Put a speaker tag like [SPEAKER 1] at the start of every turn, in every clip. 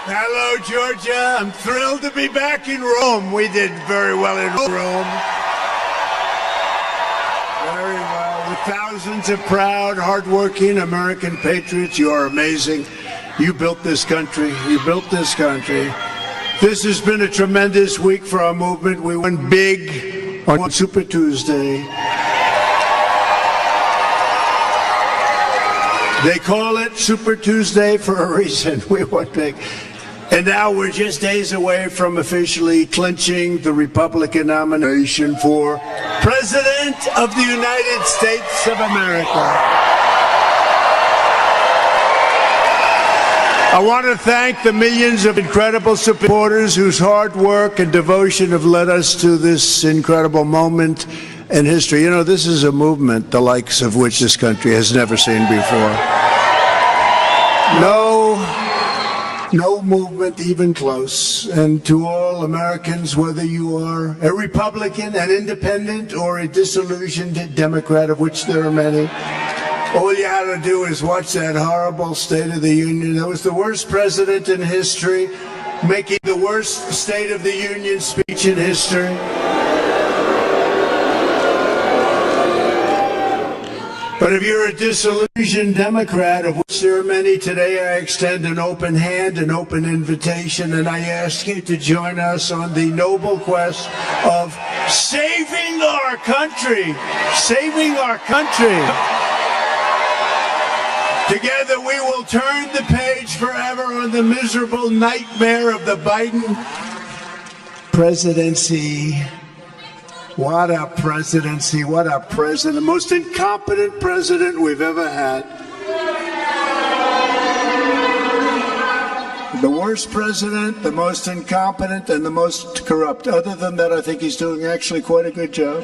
[SPEAKER 1] Hello, Georgia. I'm thrilled to be back in Rome. We did very well in Rome. Very well. With thousands of proud, hardworking American patriots. You are amazing. You built this country. You built this country. This has been a tremendous week for our movement. We went big on Super Tuesday. They call it Super Tuesday for a reason. We went big. And now we're just days away from officially clinching the Republican nomination for President of the United States of America. I want to thank the millions of incredible supporters whose hard work and devotion have led us to this incredible moment in history. You know, this is a movement the likes of which this country has never seen before. No movement even close. And to all Americans, whether you are a Republican, an independent, or a disillusioned Democrat, of which there are many, all you had to do is watch that horrible State of the Union. That was the worst president in history, making the worst State of the Union speech in history. But if you're a disillusioned Democrat, of which there are many today, I extend an open hand, an open invitation, and I ask you to join us on the noble quest of saving our country. Saving our country. Together we will turn the page forever on the miserable nightmare of the Biden presidency. What a presidency, what a president, the most incompetent president we've ever had. The worst president, the most incompetent, and the most corrupt. Other than that, I think he's doing actually quite a good job.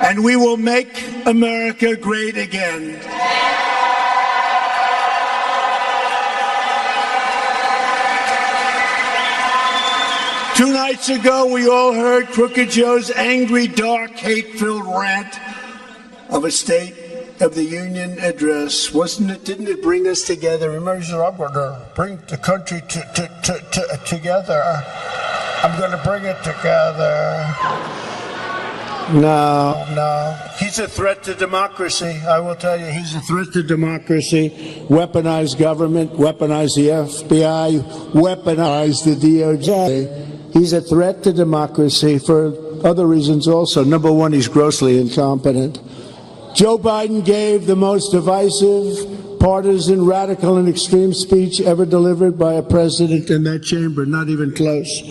[SPEAKER 1] And we will make America great again. 2 nights ago, we all heard Crooked Joe's angry, dark, hate-filled rant of a State of the Union address. Didn't it bring us together? Remember, he said, I'm going to bring the country together. I'm going to bring it together. No. He's a threat to democracy. I will tell you, he's a threat to democracy. Weaponize government, weaponize the FBI, weaponize the DOJ. He's a threat to democracy for other reasons also. Number one, he's grossly incompetent. Joe Biden gave the most divisive, partisan, radical, and extreme speech ever delivered by a president in that chamber, not even close.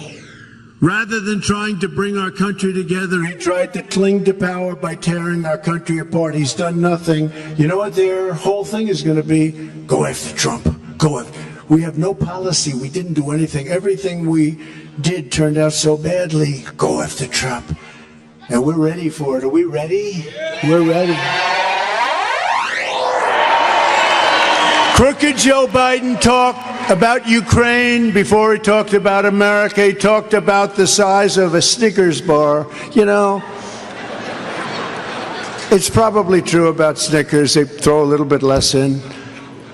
[SPEAKER 1] Rather than trying to bring our country together, he tried to cling to power by tearing our country apart. He's done nothing. You know what their whole thing is going to be? Go after Trump. Go after. We have no policy. We didn't do anything. Everything we did turned out so badly. Go after Trump. And we're ready for it. Are we ready? We're ready. Crooked Joe Biden talked about Ukraine before he talked about America. He talked about the size of a Snickers bar. You know, it's probably true about Snickers. They throw a little bit less in.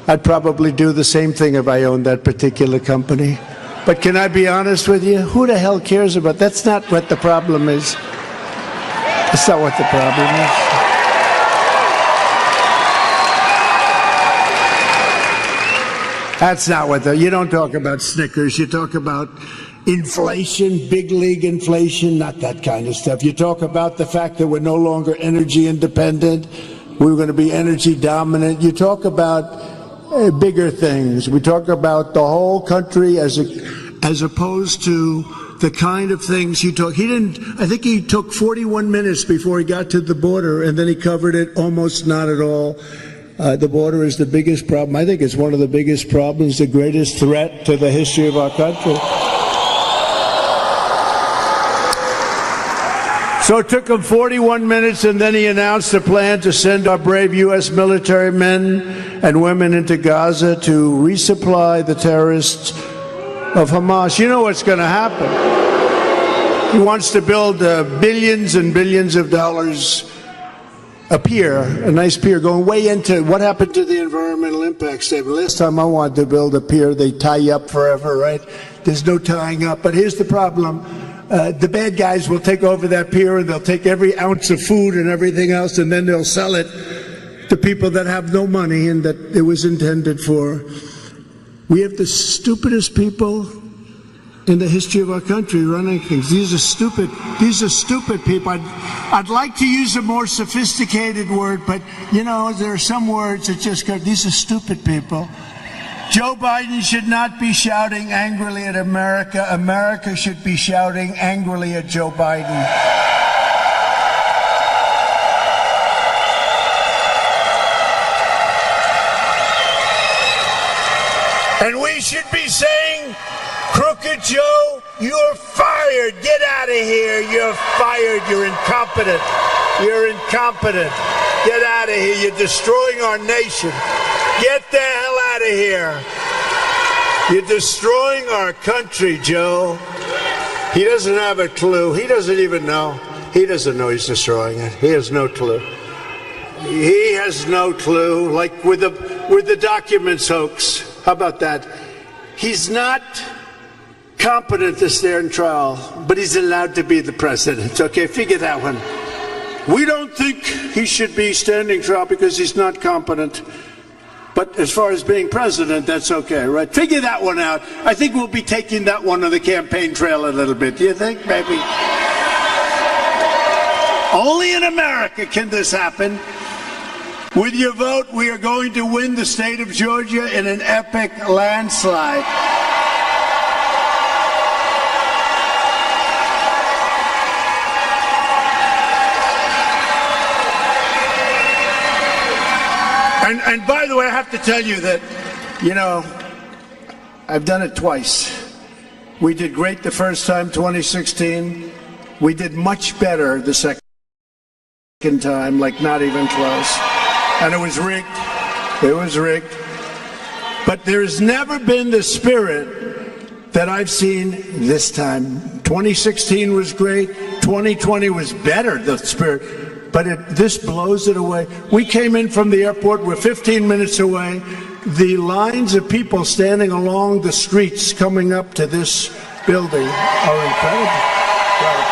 [SPEAKER 1] I'd probably do the same thing if I owned that particular company. But can I be honest with you? Who the hell cares about? That's not what the problem is. That's not what the problem is. That's not what you don't talk about Snickers. You talk about inflation, big league inflation, not that kind of stuff. You talk about the fact that we're no longer energy independent. We're going to be energy dominant. You talk about bigger things. We talk about the whole country as opposed to the kind of things you talk. I think he took 41 minutes before he got to the border, and then he covered it almost not at all. The border is the biggest problem. I think it's one of the biggest problems, the greatest threat to the history of our country. So it took him 41 minutes, and then he announced a plan to send our brave U.S. military men and women into Gaza to resupply the terrorists of Hamas. You know what's going to happen. He wants to build billions and billions of dollars a pier, a nice pier, going way into what happened to the environmental impact statement. Last time I wanted to build a pier, they tie you up forever, right? There's no tying up. But here's the problem. The bad guys will take over that pier and they'll take every ounce of food and everything else, and then they'll sell it to people that have no money and that it was intended for. We have the stupidest people in the history of our country running things. These are stupid people. I'd like to use a more sophisticated word, but you know, there are some words that just go, these are stupid people. Joe Biden should not be shouting angrily at America. America should be shouting angrily at Joe Biden. And we should be saying, Crooked Joe, you're fired. Get out of here. You're fired. You're incompetent. You're incompetent. Get out of here. You're destroying our nation. Get the hell out of here. You're destroying our country, Joe. He doesn't have a clue. He doesn't even know. He doesn't know he's destroying it. He has no clue. He has no clue. Like with the documents hoax. How about that? He's not competent to stand trial, but he's allowed to be the president. Okay, figure that one. We don't think he should be standing trial because he's not competent. But as far as being president, that's okay, right? Figure that one out. I think we'll be taking that one on the campaign trail a little bit. Do you think? Maybe. Only in America can this happen. With your vote, we are going to win the state of Georgia in an epic landslide. And by the way, I have to tell you that, you know, I've done it twice. We did great the first time, 2016. We did much better the second time, like not even close. And it was rigged. It was rigged. But there's never been the spirit that I've seen this time. 2016 was great. 2020 was better, the spirit. But this blows it away. We came in from the airport. We're 15 minutes away. The lines of people standing along the streets coming up to this building are incredible. Wow.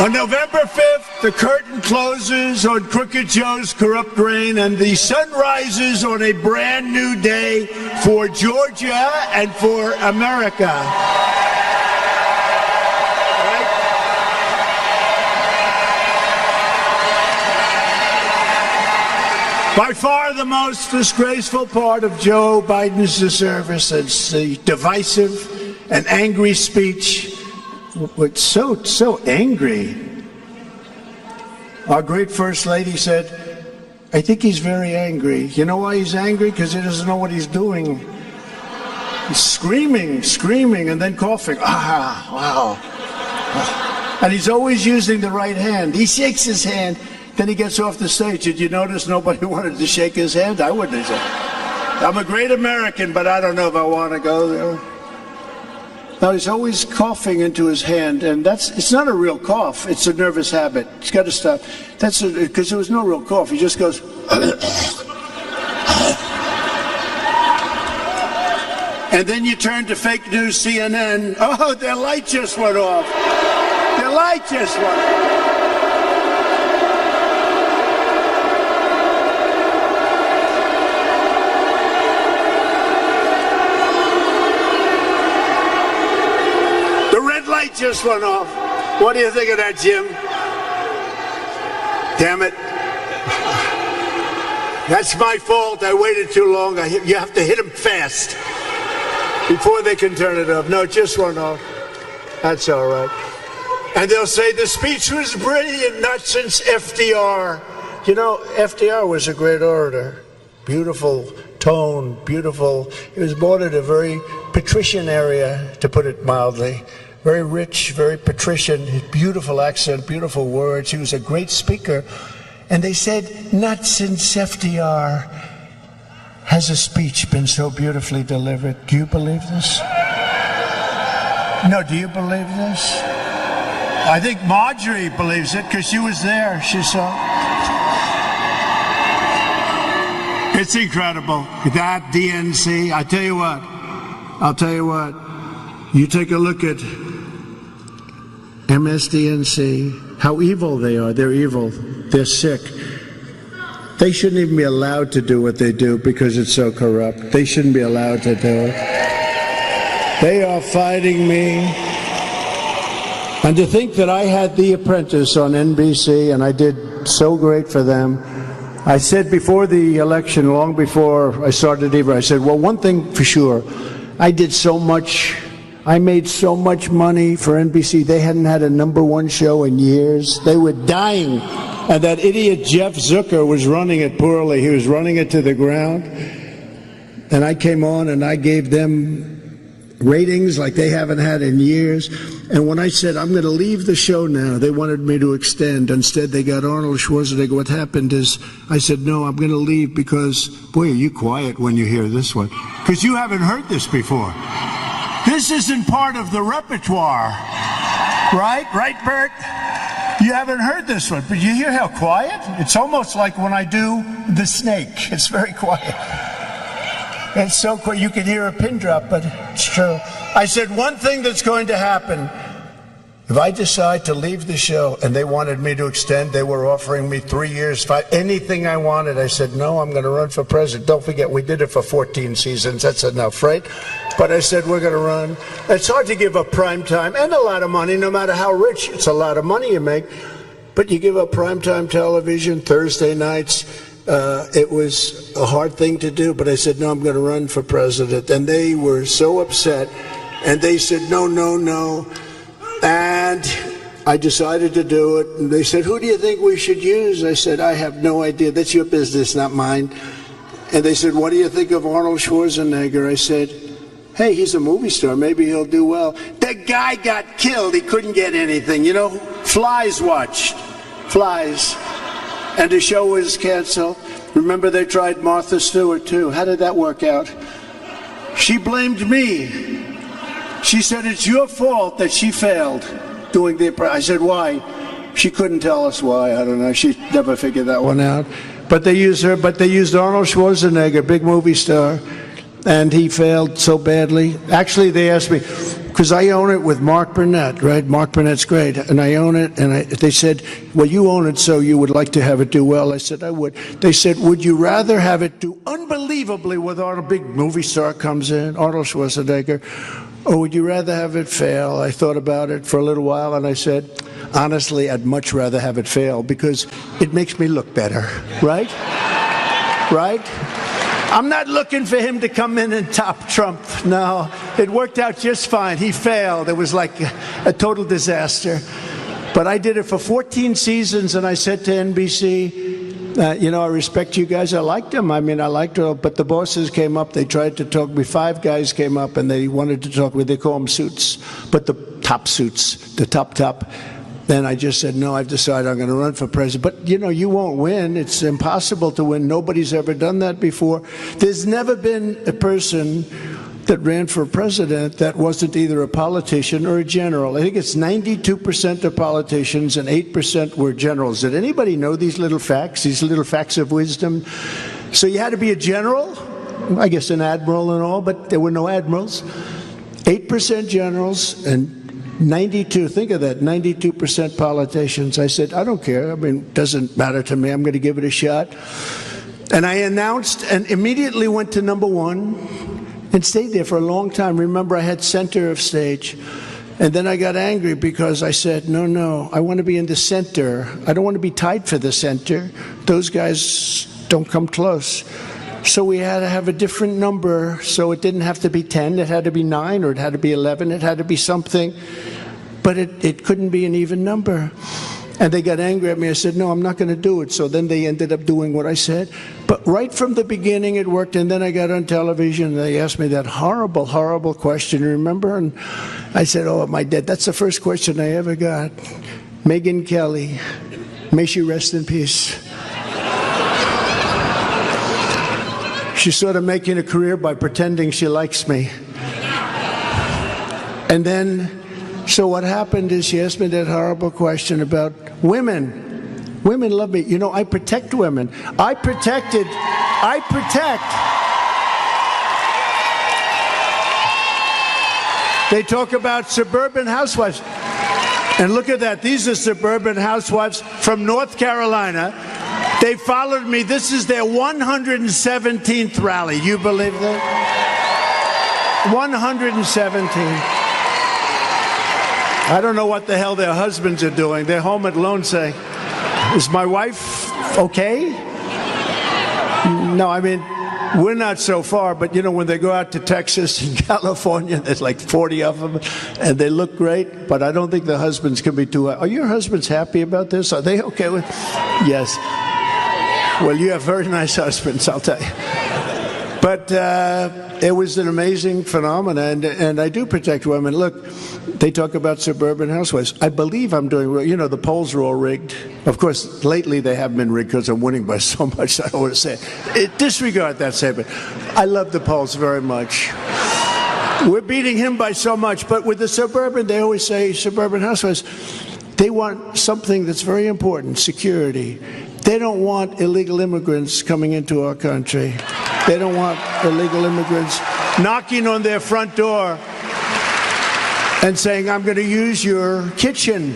[SPEAKER 1] On November 5th, the curtain closes on Crooked Joe's corrupt reign, and the sun rises on a brand new day for Georgia and for America. By far the most disgraceful part of Joe Biden's service is the divisive and angry speech. It's so angry. Our great First Lady said, I think he's very angry. You know why he's angry? Because he doesn't know what he's doing. He's screaming, and then coughing. Wow. And he's always using the right hand. He shakes his hand. Then he gets off the stage. Did you notice nobody wanted to shake his hand? I wouldn't have said. I'm a great American, but I don't know if I want to go there. Now, he's always coughing into his hand, and it's not a real cough. It's a nervous habit. It's got to stop. Because there was no real cough. He just goes. And then you turn to fake news CNN. Oh, their light just went off. Their light just went off. Light just went off. What do you think of that, Jim? Damn it. That's my fault. I waited too long. You have to hit them fast before they can turn it off. No, it just went off. That's all right. And they'll say the speech was brilliant, not since FDR. You know, FDR was a great orator. Beautiful tone, beautiful. He was born in a very patrician area, to put it mildly. Very rich, very patrician, beautiful accent, beautiful words. He was a great speaker. And they said, not since FDR has a speech been so beautifully delivered. Do you believe this? No, do you believe this? I think Marjorie believes it because she was there. She saw. It's incredible. That DNC, I'll tell you what. You take a look at MSDNC, how evil they are. They're evil. They're sick. They shouldn't even be allowed to do what they do because it's so corrupt. They shouldn't be allowed to do it. They are fighting me. And to think that I had The Apprentice on NBC and I did so great for them. I said before the election, long before I started even, I said, well, one thing for sure, I did so much, I made so much money for NBC. They hadn't had a #1 show in years. They were dying. And that idiot Jeff Zucker was running it poorly. He was running it to the ground. And I came on and I gave them ratings like they haven't had in years. And when I said, I'm going to leave the show now, they wanted me to extend. Instead, they got Arnold Schwarzenegger. What happened is I said, no, I'm going to leave because, boy, are you quiet when you hear this one. Because you haven't heard this before. This isn't part of the repertoire. Right? Right, Bert? You haven't heard this one, but you hear how quiet? It's almost like when I do The Snake. It's very quiet. It's so quiet. You can hear a pin drop, but it's true. I said, one thing that's going to happen, if I decide to leave the show, and they wanted me to extend, they were offering me 3 years, anything I wanted. I said, no, I'm going to run for president. Don't forget, we did it for 14 seasons. That's enough, right? But I said, we're going to run. It's hard to give up prime time and a lot of money, no matter how rich. It's a lot of money you make. But you give up primetime television, Thursday nights. It was a hard thing to do, but I said, no, I'm going to run for president. And they were so upset, and they said, no, no, no. And I decided to do it. And they said, who do you think we should use? I said, I have no idea. That's your business, not mine. And they said, what do you think of Arnold Schwarzenegger? I said, hey, he's a movie star. Maybe he'll do well. The guy got killed. He couldn't get anything. You know, Flies watched. Flies. And the show was canceled. Remember, they tried Martha Stewart, too. How did that work out? She blamed me. She said, it's your fault that she failed doing the Apprentice. I said, why? She couldn't tell us why. I don't know. She never figured that one out. But they used her. But they used Arnold Schwarzenegger, big movie star. And he failed so badly. Actually, they asked me, because I own it with Mark Burnett, right? Mark Burnett's great. And I own it. And they said, well, you own it, so you would like to have it do well. I said, I would. They said, would you rather have it do unbelievably with Arnold, big movie star comes in, Arnold Schwarzenegger, or would you rather have it fail? I thought about it for a little while, and I said, honestly, I'd much rather have it fail because it makes me look better, right? Right? I'm not looking for him to come in and top Trump. No, it worked out just fine. He failed. It was like a total disaster. But I did it for 14 seasons, and I said to NBC, you know, I respect you guys. I liked them. I mean, I liked them. But the bosses came up. They tried to talk me. 5 guys came up, and they wanted to talk me. They call them suits. But the top suits, the top. Then I just said, no, I've decided I'm going to run for president. But, you know, you won't win. It's impossible to win. Nobody's ever done that before. There's never been a person that ran for president that wasn't either a politician or a general. I think it's 92% are politicians and 8% were generals. Did anybody know these little facts of wisdom? So you had to be a general, I guess an admiral and all, but there were no admirals. 8% generals and 92, think of that, 92% politicians. I said, I don't care. I mean, it doesn't matter to me. I'm going to give it a shot. And I announced and immediately went to #1 and stayed there for a long time. Remember, I had center of stage. And then I got angry because I said, no, I want to be in the center. I don't want to be tied for the center. Those guys don't come close. So we had to have a different number. So it didn't have to be 10. It had to be 9, or it had to be 11. It had to be something. But it couldn't be an even number. And they got angry at me. I said, no, I'm not going to do it. So then they ended up doing what I said. But right from the beginning, it worked. And then I got on television, and they asked me that horrible, horrible question, remember? And I said, oh, am I dead? That's the first question I ever got. Megyn Kelly, may she rest in peace. She's sort of making a career by pretending she likes me. And then So what happened is she asked me that horrible question about women. Women love me. You know, I protect women. I protect. They talk about suburban housewives. And look at that. These are suburban housewives from North Carolina. They followed me. This is their 117th rally. You believe that? 117. I don't know what the hell their husbands are doing. They're home alone saying, is my wife okay? No, I mean, we're not so far, but you know, when they go out to Texas and California, there's like 40 of them, and they look great, but I don't think the husbands can be too. Are your husbands happy about this? Are they okay with? Yes. Well, you have very nice husbands, I'll tell you. But it was an amazing phenomenon, and I do protect women. Look, they talk about suburban housewives. I believe I'm doing well. You know, the polls are all rigged. Of course, lately they have been rigged because I'm winning by so much, I don't want to say it. Disregard that statement. I love the polls very much. We're beating him by so much, but with the suburban, they always say suburban housewives, they want something that's very important, security. They don't want illegal immigrants coming into our country. They don't want illegal immigrants knocking on their front door and saying, I'm going to use your kitchen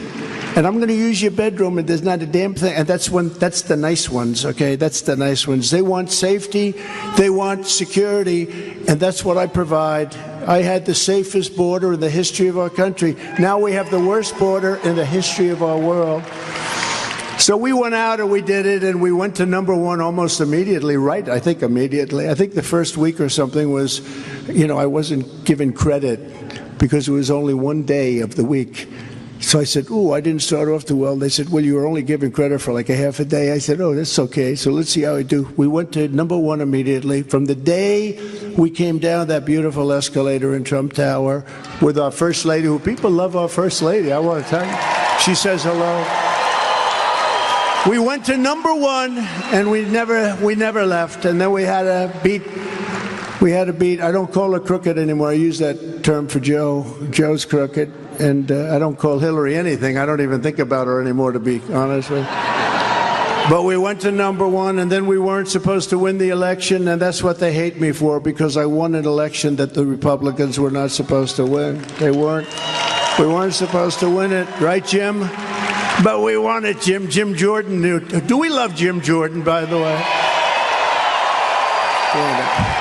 [SPEAKER 1] and I'm going to use your bedroom, and there's not a damn thing. And that's the nice ones, okay? That's the nice ones. They want safety, they want security, and that's what I provide. I had the safest border in the history of our country. Now we have the worst border in the history of our world. So we went out and we did it, and we went to #1 almost immediately, right? I think immediately. I think the first week or something was, you know, I wasn't given credit because it was only one day of the week. So I said, ooh, I didn't start off too well. They said, well, you were only given credit for like a half a day. I said, oh, that's okay. So let's see how I do. We went to #1 immediately. From the day we came down that beautiful escalator in Trump Tower with our First Lady, who people love our First Lady, I want to tell you. She says hello. We went to #1 and we never left. And then we had a beat. I don't call her crooked anymore. I use that term for Joe. Joe's crooked. And I don't call Hillary anything. I don't even think about her anymore, to be honest with you. But we went to #1, and then we weren't supposed to win the election, and that's what they hate me for, because I won an election that the Republicans were not supposed to win. They weren't. We weren't supposed to win it, right, Jim? But we won it, Jim. Jim Jordan knew. Do we love Jim Jordan, by the way? Yeah.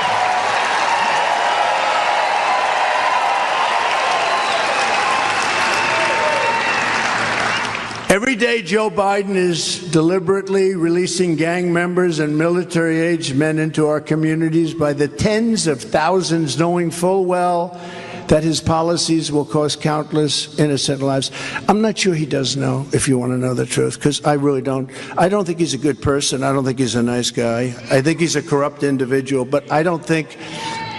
[SPEAKER 1] Every day, Joe Biden is deliberately releasing gang members and military-aged men into our communities by the tens of thousands, knowing full well that his policies will cost countless innocent lives. I'm not sure he does know, if you want to know the truth, because I really don't. I don't think he's a good person. I don't think he's a nice guy. I think he's a corrupt individual, but I don't think,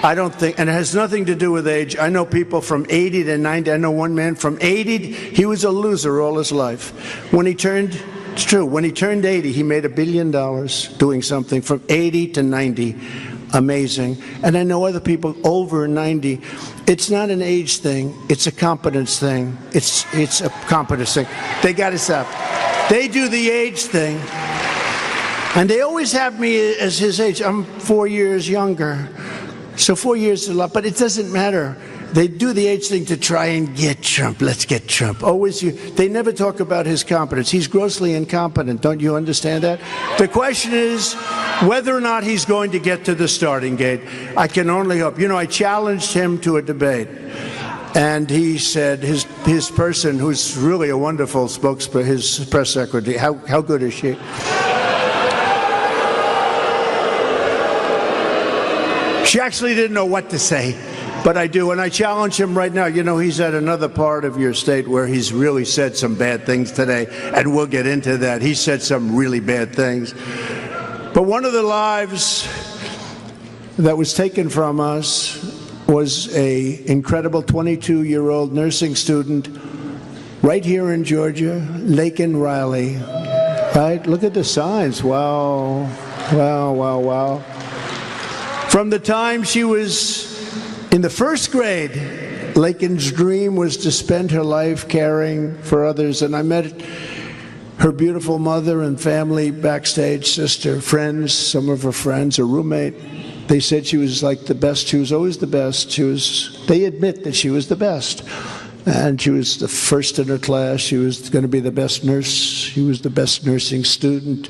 [SPEAKER 1] and it has nothing to do with age. I know people from 80 to 90. I know one man from 80, he was a loser all his life. When he turned 80, he made $1 billion doing something from 80 to 90. Amazing. And I know other people over 90. It's not an age thing. It's a competence thing. It's a competence thing. They got to stop. They do the age thing. And they always have me as his age. I'm 4 years younger. So 4 years is a lot, but it doesn't matter. They do the age thing to try and get Trump. Let's get Trump. They never talk about his competence. He's grossly incompetent. Don't you understand that? The question is whether or not he's going to get to the starting gate. I can only hope. You know, I challenged him to a debate. And he said, his person, who's really a wonderful spokesperson, his press secretary, how good is she? She actually didn't know what to say, but I do, and I challenge him right now. You know, he's at another part of your state where he's really said some bad things today, and we'll get into that. He said some really bad things. But one of the lives that was taken from us was an incredible 22-year-old nursing student right here in Georgia, Laken Riley. Right? Look at the signs. Wow. Wow, wow, wow. From the time she was in the first grade Lakin's dream was to spend her life caring for others, and I met her beautiful mother and family backstage, sister, friends, some of her friends, a roommate. They said she was like the best. She was always the best. They admit that she was the best. And she was the first in her class. She was going to be the best nurse. She was the best nursing student.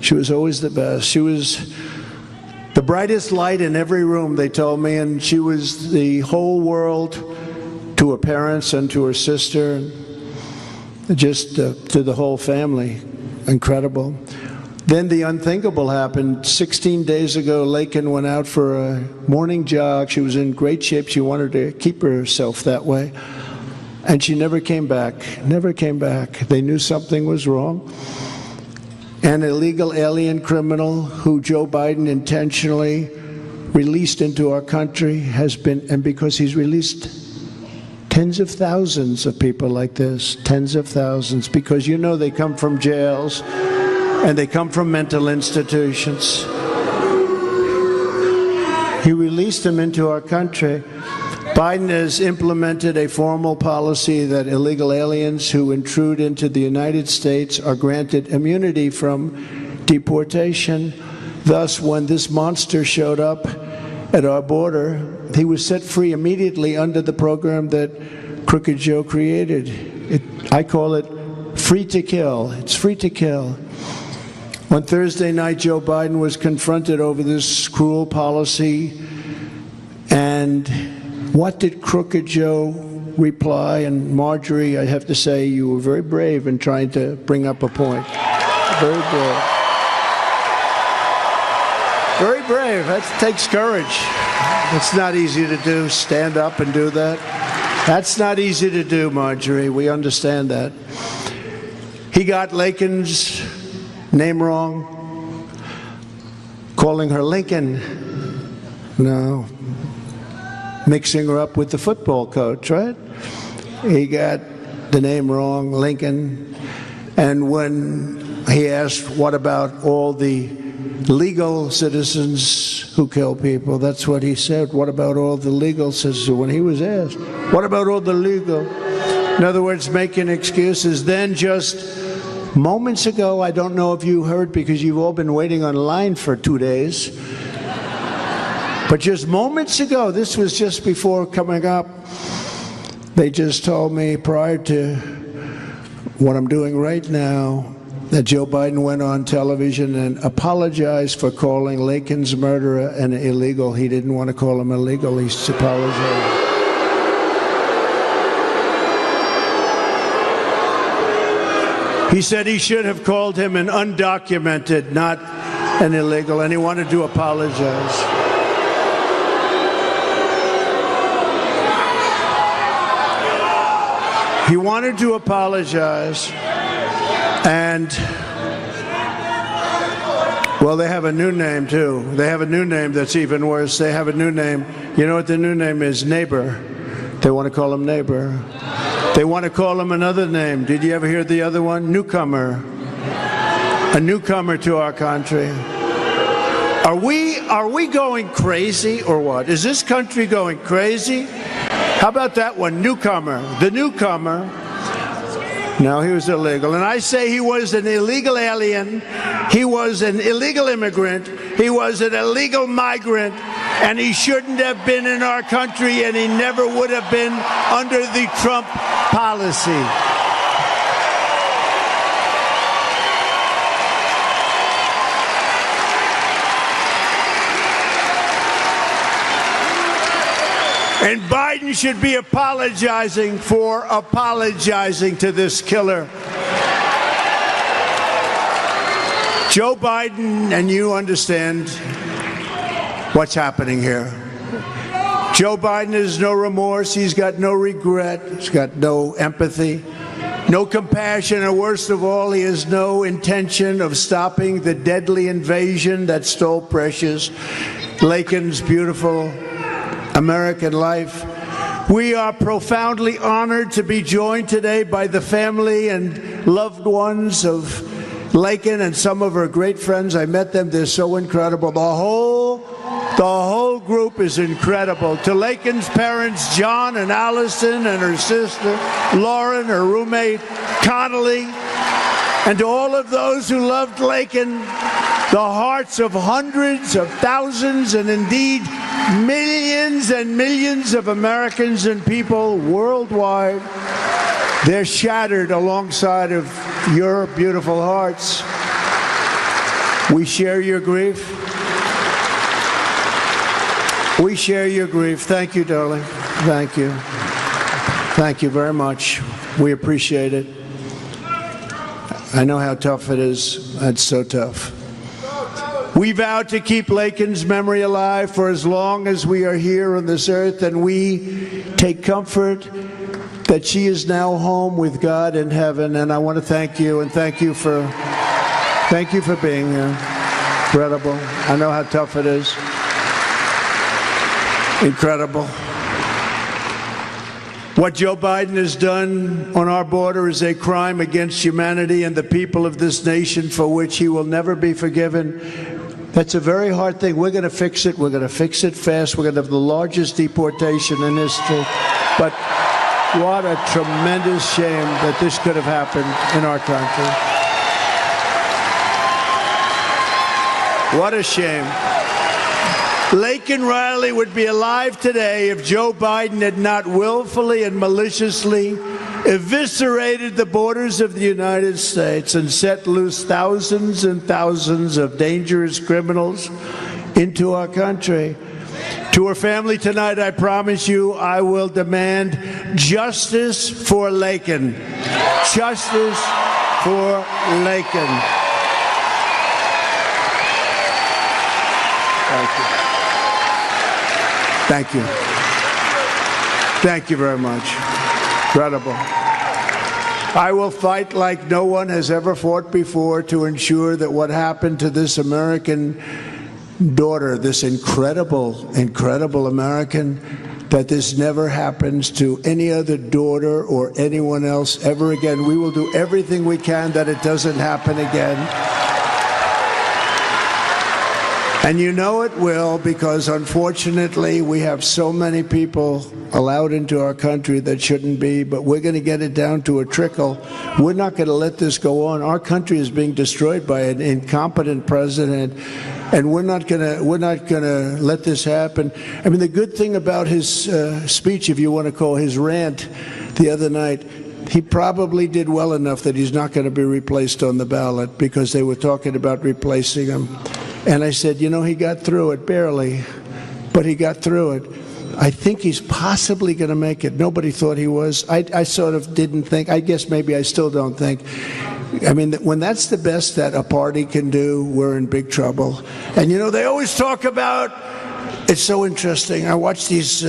[SPEAKER 1] She was always the best. She was the brightest light in every room, they told me, and she was the whole world to her parents and to her sister, just to the whole family. Incredible. Then the unthinkable happened. 16 days ago, Lakin went out for a morning jog. She was in great shape. She wanted to keep herself that way. And she never came back, never came back. They knew something was wrong. An illegal alien criminal who Joe Biden intentionally released into our country has been, and because he's released tens of thousands of people like this, tens of thousands, because you know they come from jails and they come from mental institutions. He released them into our country. Biden has implemented a formal policy that illegal aliens who intrude into the United States are granted immunity from deportation. Thus, when this monster showed up at our border, he was set free immediately under the program that Crooked Joe created. I call it free to kill. It's free to kill. On Thursday night, Joe Biden was confronted over this cruel policy, and what did Crooked Joe reply? And Marjorie, I have to say, you were very brave in trying to bring up a point. Very brave. Very brave. That takes courage. It's not easy to do, stand up and do that. That's not easy to do, Marjorie. We understand that. He got Lakin's name wrong, calling her Lincoln. No. Mixing her up with the football coach, right? He got the name wrong, Lincoln. And when he asked, what about all the legal citizens who kill people? That's what he said. What about all the legal citizens? When he was asked, what about all the legal? In other words, making excuses. Then just moments ago, I don't know if you heard because you've all been waiting online for 2 days, but just moments ago, this was just before coming up, they just told me prior to what I'm doing right now that Joe Biden went on television and apologized for calling Lakin's murderer an illegal. He didn't want to call him illegal. He apologized. He said he should have called him an undocumented, not an illegal, and he wanted to apologize. He wanted to apologize, and, well, they have a new name, too. They have a new name that's even worse. They have a new name. You know what the new name is? Neighbor. They want to call him Neighbor. They want to call him another name. Did you ever hear the other one? Newcomer. A newcomer to our country. Are we going crazy or what? Is this country going crazy? How about that one? Newcomer. The newcomer. No, he was illegal. And I say he was an illegal alien. He was an illegal immigrant. He was an illegal migrant. And he shouldn't have been in our country, and he never would have been under the Trump policy. And Biden should be apologizing for apologizing to this killer. Joe Biden, and you understand what's happening here. Joe Biden has no remorse. He's got no regret. He's got no empathy, no compassion, and worst of all, he has no intention of stopping the deadly invasion that stole precious Lakin's beautiful American life. We are profoundly honored to be joined today by the family and loved ones of Lakin and some of her great friends. I met them. They're so incredible. The whole group group is incredible. To Lakin's parents, John and Allison, and her sister, Lauren, her roommate, Connolly, and to all of those who loved Lakin, the hearts of hundreds of thousands and indeed millions and millions of Americans and people worldwide, they're shattered alongside of your beautiful hearts. We share your grief. We share your grief. Thank you, darling. Thank you. Thank you very much. We appreciate it. I know how tough it is. That's so tough. We vow to keep Lakin's memory alive for as long as we are here on this earth, and we take comfort that she is now home with God in heaven. And I want to thank you, and thank you for being here. Incredible. I know how tough it is. Incredible. What Joe Biden has done on our border is a crime against humanity and the people of this nation for which he will never be forgiven. That's a very hard thing. We're going to fix it. We're going to fix it fast. We're going to have the largest deportation in history. But what a tremendous shame that this could have happened in our country. What a shame. Laken Riley would be alive today if Joe Biden had not willfully and maliciously eviscerated the borders of the United States and set loose thousands and thousands of dangerous criminals into our country. To her family tonight, I promise you, I will demand justice for Laken. Justice for Laken. Thank you. Thank you. Thank you very much. Incredible. I will fight like no one has ever fought before to ensure that what happened to this American daughter, this incredible, incredible American, that this never happens to any other daughter or anyone else ever again. We will do everything we can that it doesn't happen again. And you know it will, because unfortunately we have so many people allowed into our country that shouldn't be, but we're going to get it down to a trickle. We're not going to let this go on. Our country is being destroyed by an incompetent president, and we're not going to let this happen. I mean, the good thing about his speech, if you want to call his rant the other night, he probably did well enough that he's not going to be replaced on the ballot, because they were talking about replacing him. And I said, you know, he got through it, barely, but he got through it. I think he's possibly going to make it. Nobody thought he was. I sort of didn't think. I guess maybe I still don't think. I mean, when that's the best that a party can do, we're in big trouble. And, you know, they always talk about, it's so interesting. I watch these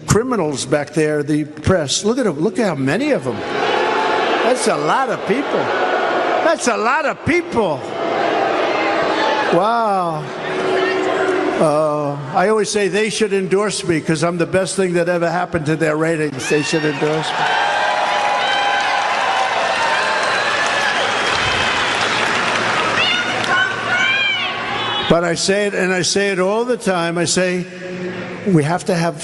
[SPEAKER 1] criminals back there, the press. Look at them. Look at how many of them. That's a lot of people. That's a lot of people. Wow. I always say they should endorse me because I'm the best thing that ever happened to their ratings. They should endorse me. But I say it, and I say it all the time. I say we have to have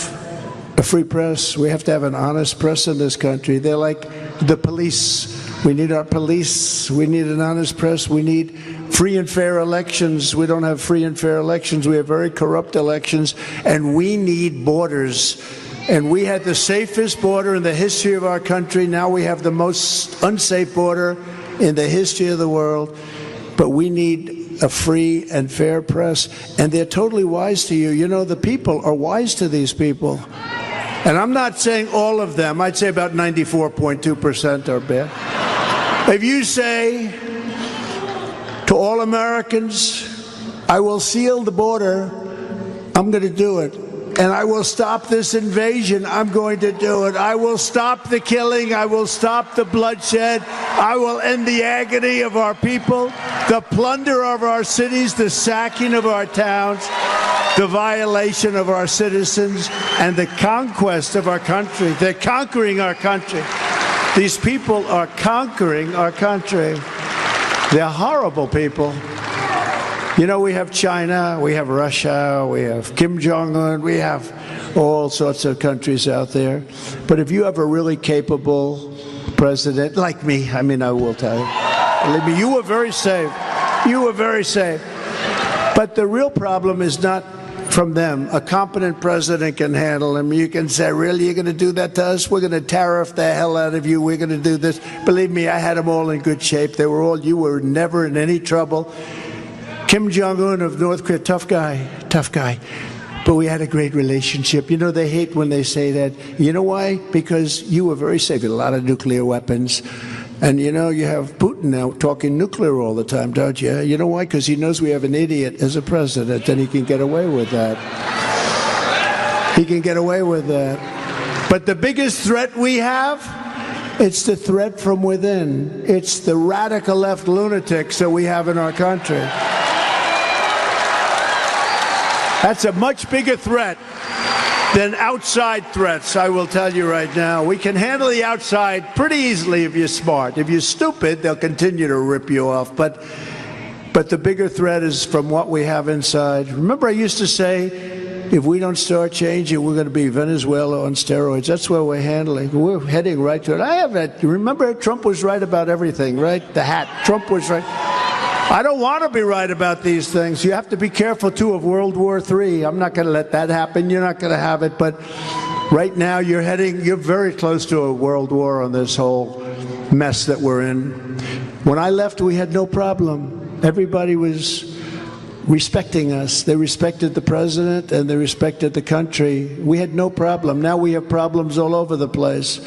[SPEAKER 1] a free press. We have to have an honest press in this country. They're like the police. We need our police. We need an honest press. We need free and fair elections. We don't have free and fair elections. We have very corrupt elections, and we need borders. And we had the safest border in the history of our country. Now we have the most unsafe border in the history of the world. But we need a free and fair press, and they're totally wise to you. You know, the people are wise to these people. And I'm not saying all of them. I'd say about 94.2% are bad. If you say to all Americans, I will seal the border, I'm going to do it. And I will stop this invasion, I'm going to do it. I will stop the killing, I will stop the bloodshed, I will end the agony of our people, the plunder of our cities, the sacking of our towns, the violation of our citizens, and the conquest of our country. They're conquering our country. These people are conquering our country. They're horrible people. You know, we have China, we have Russia, we have Kim Jong-un, we have all sorts of countries out there. But if you have a really capable president, like me, I mean, I will tell you, believe me, you were very safe. You were very safe. But the real problem is not from them. A competent president can handle them. You can say, really, you're going to do that to us? We're going to tariff the hell out of you. We're going to do this. Believe me, I had them all in good shape. They were all, you were never in any trouble. Kim Jong-un of North Korea, tough guy. But we had a great relationship. You know, they hate when they say that. You know why? Because you were very safe. You had a lot of nuclear weapons. And, you know, you have Putin now talking nuclear all the time, don't you? You know why? Because he knows we have an idiot as a president, and he can get away with that. He can get away with that. But the biggest threat we have, it's the threat from within. It's the radical left lunatics that we have in our country. That's a much bigger threat than outside threats, I will tell you right now. We can handle the outside pretty easily if you're smart. If you're stupid, they'll continue to rip you off. But the bigger threat is from what we have inside. Remember, I used to say, if we don't start changing, we're going to be Venezuela on steroids. That's where we're handling. We're heading right to it. I have that. Remember, Trump was right about everything, right? The hat. Trump was right. I don't want to be right about these things. You have to be careful, too, of World War III. I'm not going to let that happen. You're not going to have it. But right now, you're very close to a world war on this whole mess that we're in. When I left, we had no problem. Everybody was respecting us. They respected the president and they respected the country. We had no problem. Now we have problems all over the place.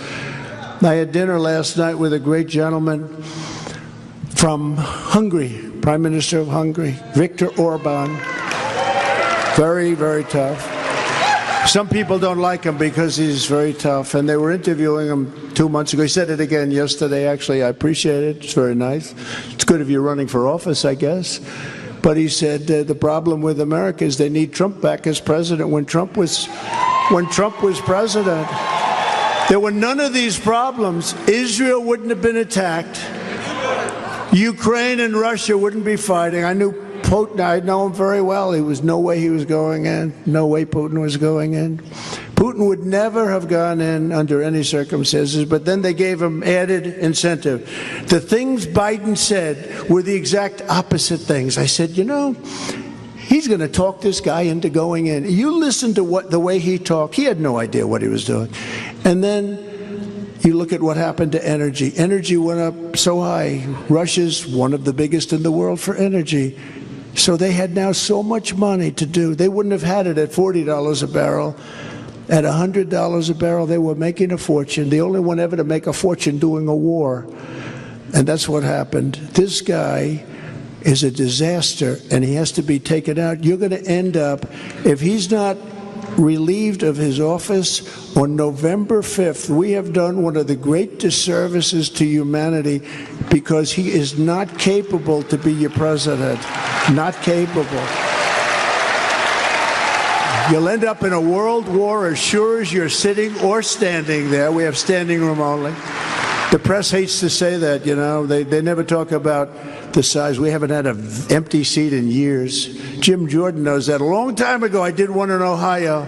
[SPEAKER 1] I had dinner last night with a great gentleman from Hungary, Prime Minister of Hungary, Viktor Orban. Very, very tough. Some people don't like him because he's very tough, and they were interviewing him 2 months ago. He said it again yesterday, actually. I appreciate it. It's very nice. It's good if you're running for office, I guess. But he said the problem with America is they need Trump back as president. When Trump was president, there were none of these problems. Israel wouldn't have been attacked. Ukraine and Russia wouldn't be fighting. I knew Putin. I know him very well. There was no way he was going in. No way Putin was going in. Putin would never have gone in under any circumstances, but then they gave him added incentive. The things Biden said were the exact opposite things. I said, you know, he's going to talk this guy into going in. You listen to the way he talked. He had no idea what he was doing. And then you look at what happened to energy. Energy went up so high. Russia's one of the biggest in the world for energy. So they had now so much money to do. They wouldn't have had it at $40 a barrel. At $100 a barrel, they were making a fortune. The only one ever to make a fortune doing a war. And that's what happened. This guy is a disaster, and he has to be taken out. You're going to end up, if he's not relieved of his office on November 5th, we have done one of the great disservices to humanity because he is not capable to be your president. Not capable. You'll end up in a world war as sure as you're sitting or standing there. We have standing room only. The press hates to say that, you know. They never talk about the size. We haven't had an empty seat in years. Jim Jordan knows that. A long time ago, I did one in Ohio.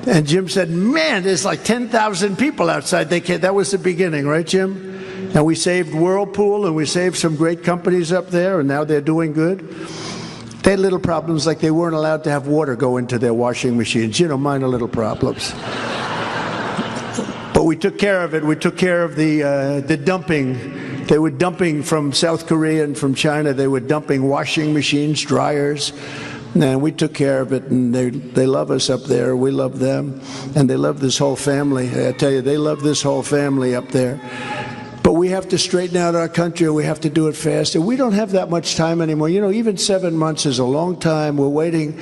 [SPEAKER 1] And Jim said, man, there's like 10,000 people outside. They can't. That was the beginning, right, Jim? And we saved Whirlpool, and we saved some great companies up there, and now they're doing good. They had little problems, like they weren't allowed to have water go into their washing machines. You know, minor little problems. But we took care of it. We took care of the dumping. They were dumping from South Korea and from China. They were dumping washing machines, dryers. And we took care of it, and they love us up there. We love them, and they love this whole family. I tell you, they love this whole family up there. But we have to straighten out our country. We have to do it fast. And we don't have that much time anymore. You know, even 7 months is a long time. We're waiting,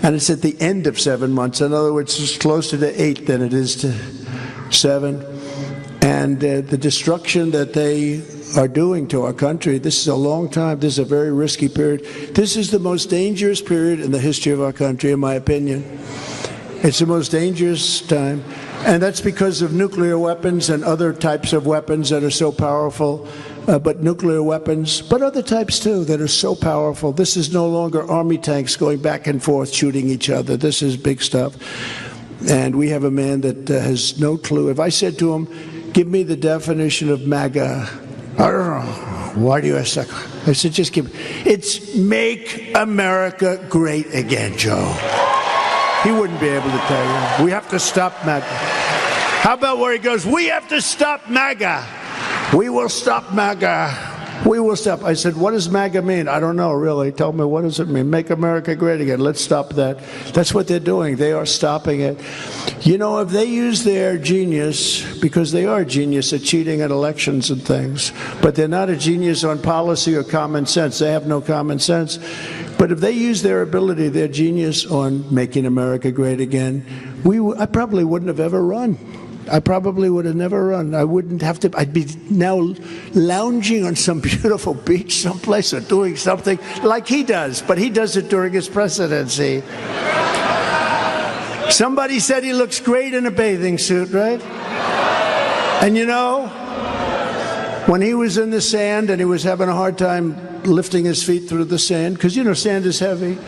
[SPEAKER 1] and it's at the end of 7 months. In other words, it's closer to 8 than it is to 7. And the destruction that they are doing to our country, this is a long time. This is a very risky period. This is the most dangerous period in the history of our country, in my opinion. It's the most dangerous time. And that's because of nuclear weapons and other types of weapons that are so powerful but nuclear weapons, but other types too that are so powerful. This is no longer army tanks going back and forth shooting each other. This is big stuff. And we have a man that has no clue. If I said to him, give me the definition of MAGA, I don't know. Why do you ask that? I said, just give me. It's make America great again, Joe. He wouldn't be able to tell you. We have to stop MAGA. How about where he goes, we have to stop MAGA. We will stop MAGA. We will stop. I said, what does MAGA mean? I don't know, really. Tell me, what does it mean? Make America great again. Let's stop that. That's what they're doing. They are stopping it. You know, if they use their genius, because they are a genius at cheating at elections and things, but they're not a genius on policy or common sense. They have no common sense. But if they use their ability, their genius on making America great again, I probably wouldn't have ever run. I probably would have never run. I wouldn't have to. I'd be now lounging on some beautiful beach someplace or doing something like he does, but he does it during his presidency. Somebody said he looks great in a bathing suit, right? And you know, when he was in the sand and he was having a hard time lifting his feet through the sand, because you know sand is heavy.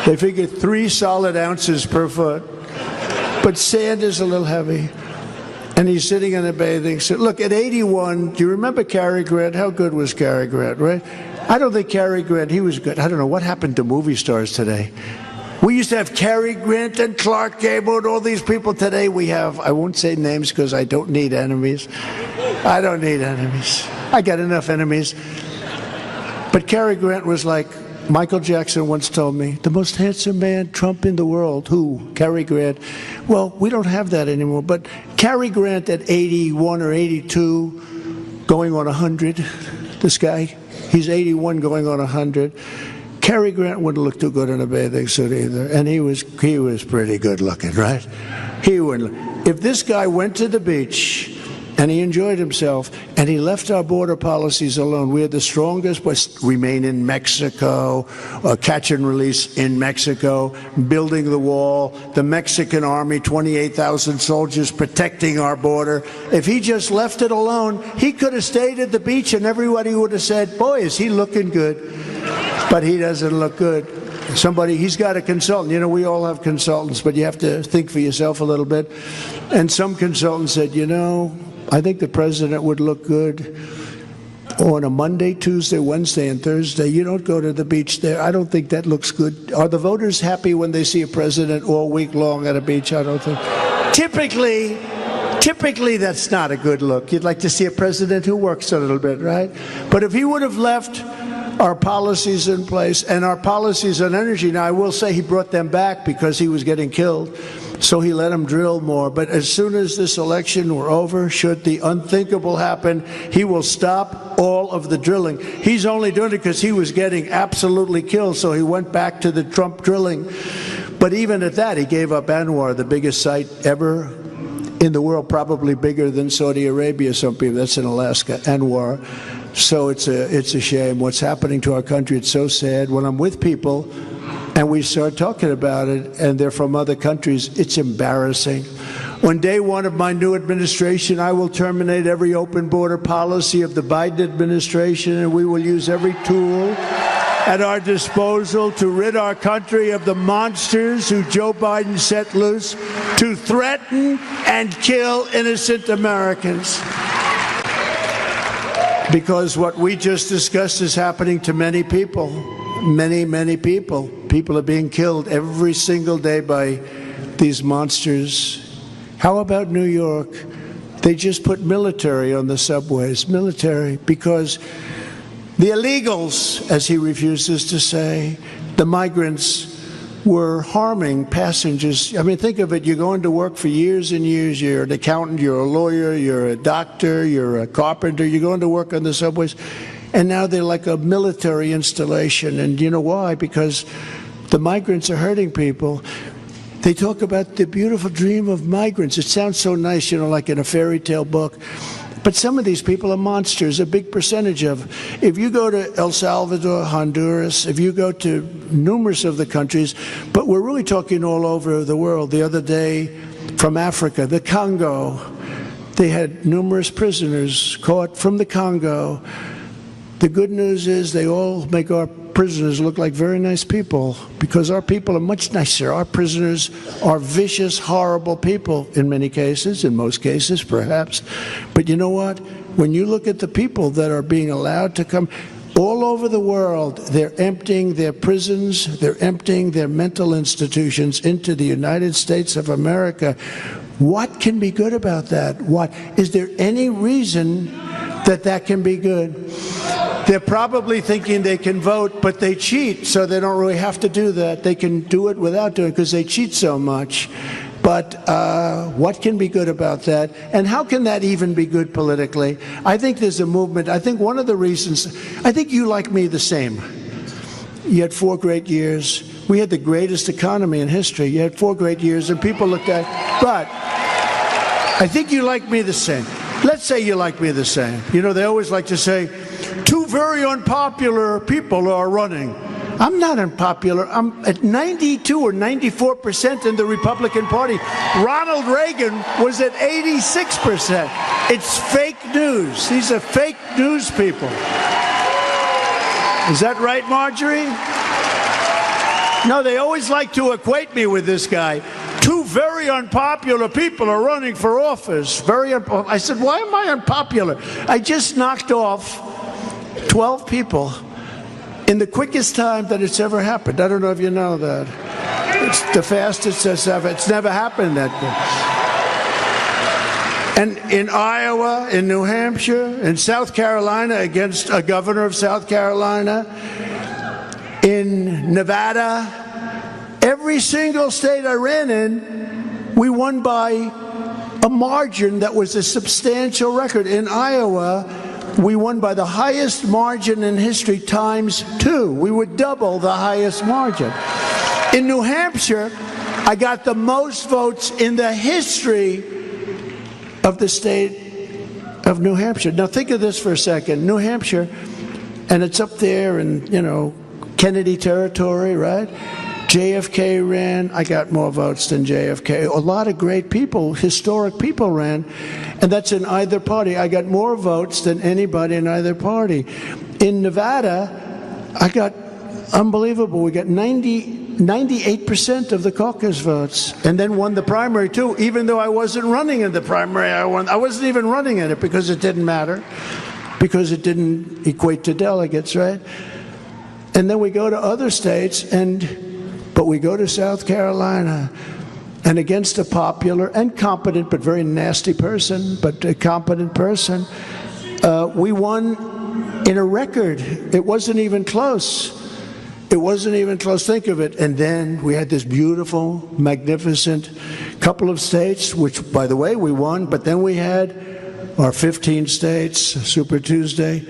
[SPEAKER 1] They figured 3 solid ounces per foot. But sand is a little heavy. And he's sitting in a bathing suit. Look, at 81, do you remember Cary Grant? How good was Cary Grant, right? I don't think Cary Grant, he was good. I don't know, what happened to movie stars today? We used to have Cary Grant and Clark Gable and all these people. Today we have, I won't say names because I don't need enemies. I don't need enemies. I got enough enemies. But Cary Grant was like, Michael Jackson once told me, the most handsome man, Trump in the world. Who? Cary Grant. Well, we don't have that anymore. But Cary Grant at 81 or 82, going on 100, this guy, he's 81 going on 100. Cary Grant wouldn't look too good in a bathing suit either. And he was pretty good looking, right? He wouldn't. If this guy went to the beach and he enjoyed himself, and he left our border policies alone. We had the strongest, but remain in Mexico, catch and release in Mexico, building the wall, the Mexican army, 28,000 soldiers protecting our border. If he just left it alone, he could have stayed at the beach and everybody would have said, boy, is he looking good. But he doesn't look good. He's got a consultant. You know, we all have consultants, but you have to think for yourself a little bit. And some consultant said, you know, I think the president would look good on a Monday, Tuesday, Wednesday, and Thursday. You don't go to the beach there. I don't think that looks good. Are the voters happy when they see a president all week long at a beach? I don't think. Typically, that's not a good look. You'd like to see a president who works a little bit, right? But if he would have left our policies in place and our policies on energy, now I will say he brought them back because he was getting killed. So he let him drill more. But as soon as this election were over, should the unthinkable happen, he will stop all of the drilling. He's only doing it because he was getting absolutely killed, so he went back to the Trump drilling. But even at that, he gave up Anwar, the biggest site ever in the world, probably bigger than Saudi Arabia. Some people, that's in Alaska, Anwar. So it's a shame what's happening to our country. It's so sad. When I'm with people and we start talking about it, and they're from other countries, it's embarrassing. On day one of my new administration, I will terminate every open border policy of the Biden administration, and we will use every tool at our disposal to rid our country of the monsters who Joe Biden set loose to threaten and kill innocent Americans. Because what we just discussed is happening to many people. Many, many people. People are being killed every single day by these monsters. How about New York? They just put military on the subways. Military, because the illegals, as he refuses to say, the migrants, were harming passengers. I mean, think of it. You're going to work for years and years. You're an accountant, you're a lawyer, you're a doctor, you're a carpenter. You're going to work on the subways. And now they're like a military installation. And you know why? Because the migrants are hurting people. They talk about the beautiful dream of migrants. It sounds so nice, you know, like in a fairy tale book. But some of these people are monsters, a big percentage of. If you go to El Salvador, Honduras, if you go to numerous of the countries, but we're really talking all over the world. The other day from Africa, the Congo, They had numerous prisoners caught from the Congo. The good news is they all make our prisoners look like very nice people, because our people are much nicer. Our prisoners are vicious, horrible people in many cases, in most cases perhaps. But you know what? When you look at the people that are being allowed to come all over the world, they're emptying their prisons, they're emptying their mental institutions into the United States of America. What can be good about that? What? Is there any reason that that can be good? They're probably thinking they can vote, but they cheat, so they don't really have to do that. They can do it without doing it because they cheat so much. But what can be good about that? And how can that even be good politically? I think there's a movement. I think one of the reasons, I think you like me the same. You had 4 great years. We had the greatest economy in history. You had 4 great years, and people looked at, but I think you like me the same. Let's say you like me the same. You know, they always like to say, 2 very unpopular people are running. I'm not unpopular. I'm at 92 or 94% in the Republican Party. Ronald Reagan was at 86%. It's fake news. These are fake news people. Is that right, Marjorie? No, they always like to equate me with this guy. 2 very unpopular people are running for office. I said, why am I unpopular? I just knocked off 12 people in the quickest time that it's ever happened. I don't know if you know that. It's the fastest it's ever. It's never happened that quick. And in Iowa, in New Hampshire, in South Carolina against a governor of South Carolina, in Nevada, every single state I ran in, we won by a margin that was a substantial record. In Iowa, we won by the highest margin in history times 2. We would double the highest margin. In New Hampshire, I got the most votes in the history of the state of New Hampshire. Now think of this for a second. New Hampshire, and it's up there in, you know, Kennedy territory, right? JFK ran. I got more votes than JFK. A lot of great people, historic people ran, and that's in either party. I got more votes than anybody in either party. In Nevada, I got unbelievable. We got 98% of the caucus votes, and then won the primary too, even though I wasn't running in the primary. I wasn't even running in it because it didn't matter, because it didn't equate to delegates, right? And then we go to other states, but we go to South Carolina, and against a popular and competent but very nasty person, but a competent person, we won in a record. It wasn't even close. It wasn't even close. Think of it. And then we had this beautiful, magnificent couple of states, which, by the way, we won, but then we had our 15 states, Super Tuesday.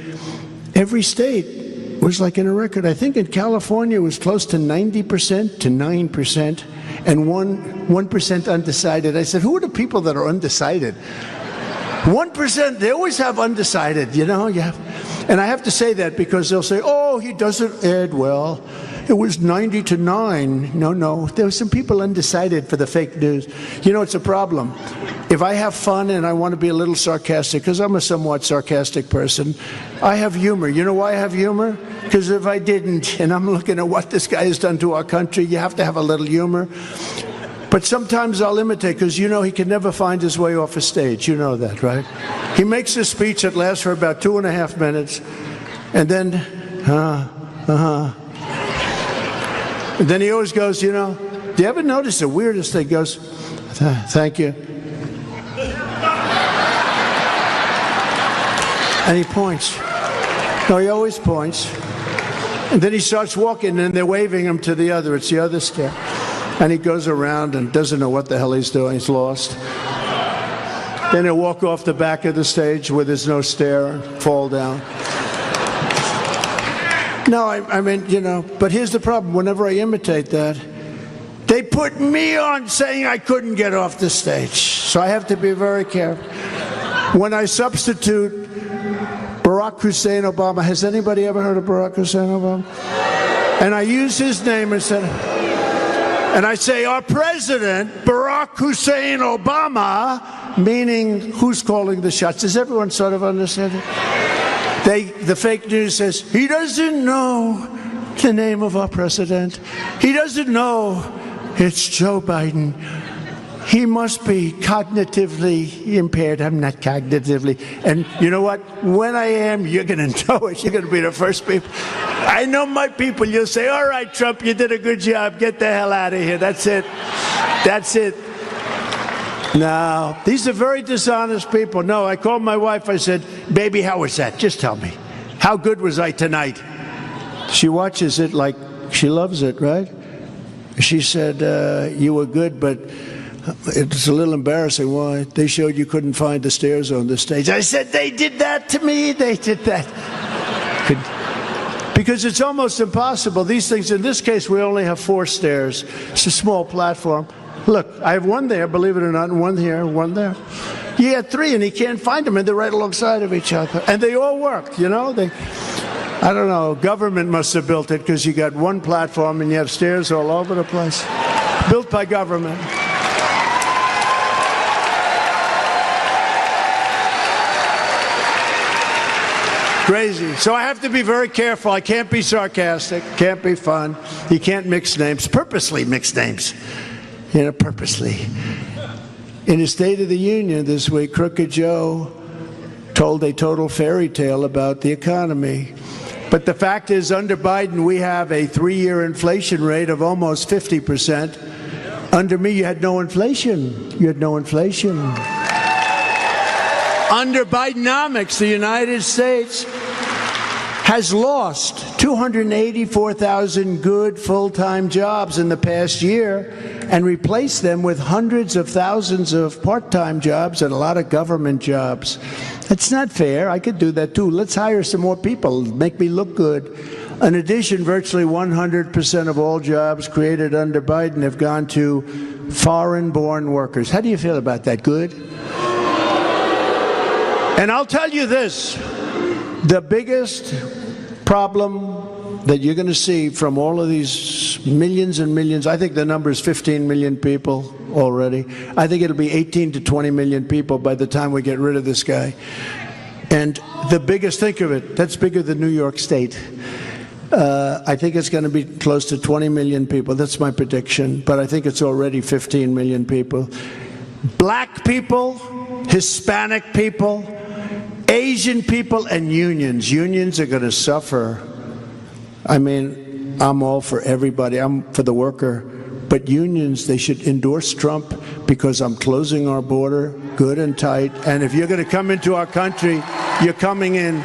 [SPEAKER 1] Every state was like in a record. I think in California it was close to 90% to 9%, and 1% undecided. I said, who are the people that are undecided? 1%, they always have undecided, you know. And I have to say that because they'll say, oh, he doesn't add well. It was 90 to 9. No, there were some people undecided for the fake news. You know, it's a problem. If I have fun and I want to be a little sarcastic, because I'm a somewhat sarcastic person, I have humor. You know why I have humor? Because if I didn't, and I'm looking at what this guy has done to our country, you have to have a little humor. But sometimes I'll imitate, because you know he can never find his way off a stage. You know that, right? He makes a speech that lasts for about 2.5 minutes, and then, and then he always goes, you know, do you ever notice the weirdest thing? He goes, thank you. And he points. No, he always points. And then he starts walking, and they're waving him to the other. It's the other stair. And he goes around and doesn't know what the hell he's doing. He's lost. Then he'll walk off the back of the stage where there's no stair and fall down. No, I mean, you know, but here's the problem. Whenever I imitate that, they put me on saying I couldn't get off the stage. So I have to be very careful. When I substitute Barack Hussein Obama, has anybody ever heard of Barack Hussein Obama? And I use his name instead of, and I say, our president, Barack Hussein Obama, meaning who's calling the shots. Does everyone sort of understand it? The fake news says, he doesn't know the name of our president. He doesn't know it's Joe Biden. He must be cognitively impaired. I'm not cognitively. And you know what? When I am, you're going to know it. You're going to be the first people. I know my people. You'll say, all right, Trump, you did a good job. Get the hell out of here. That's it. That's it. No, these are very dishonest people. No, I called my wife. I said, baby, how was that? Just tell me. How good was I tonight? She watches it like she loves it, right? She said, you were good, but it's a little embarrassing. Why? They showed you couldn't find the stairs on the stage. I said, they did that to me. They did that. Because it's almost impossible. These things, in this case, we only have 4 stairs. It's a small platform. Look, I have one there, believe it or not, and one here, one there. He had 3, and he can't find them, and they're right alongside of each other. And they all work, you know? I don't know, government must have built it, because you got one platform, and you have stairs all over the place. Built by government. Crazy. So I have to be very careful. I can't be sarcastic, can't be fun. You can't mix names, purposely mix names. You know, purposely. In his State of the Union this week, Crooked Joe told a total fairy tale about the economy. But the fact is, under Biden, we have a 3-year inflation rate of almost 50%. Under me, you had no inflation. You had no inflation. Under Bidenomics, the United States has lost 284,000 good full-time jobs in the past year and replaced them with hundreds of thousands of part-time jobs and a lot of government jobs. It's not fair. I could do that too. Let's hire some more people, make me look good. In addition, virtually 100% of all jobs created under Biden have gone to foreign-born workers. How do you feel about that? Good? And I'll tell you this, the biggest problem that you're going to see from all of these millions and millions, I think the number is 15 million people already. I think it'll be 18 to 20 million people by the time we get rid of this guy. And the biggest, think of it, that's bigger than New York State. I think it's going to be close to 20 million people. That's my prediction. But I think it's already 15 million people. Black people, Hispanic people, Asian people, and unions. Unions are going to suffer. I mean, I'm all for everybody. I'm for the worker. But unions, they should endorse Trump because I'm closing our border good and tight. And if you're going to come into our country, you're coming in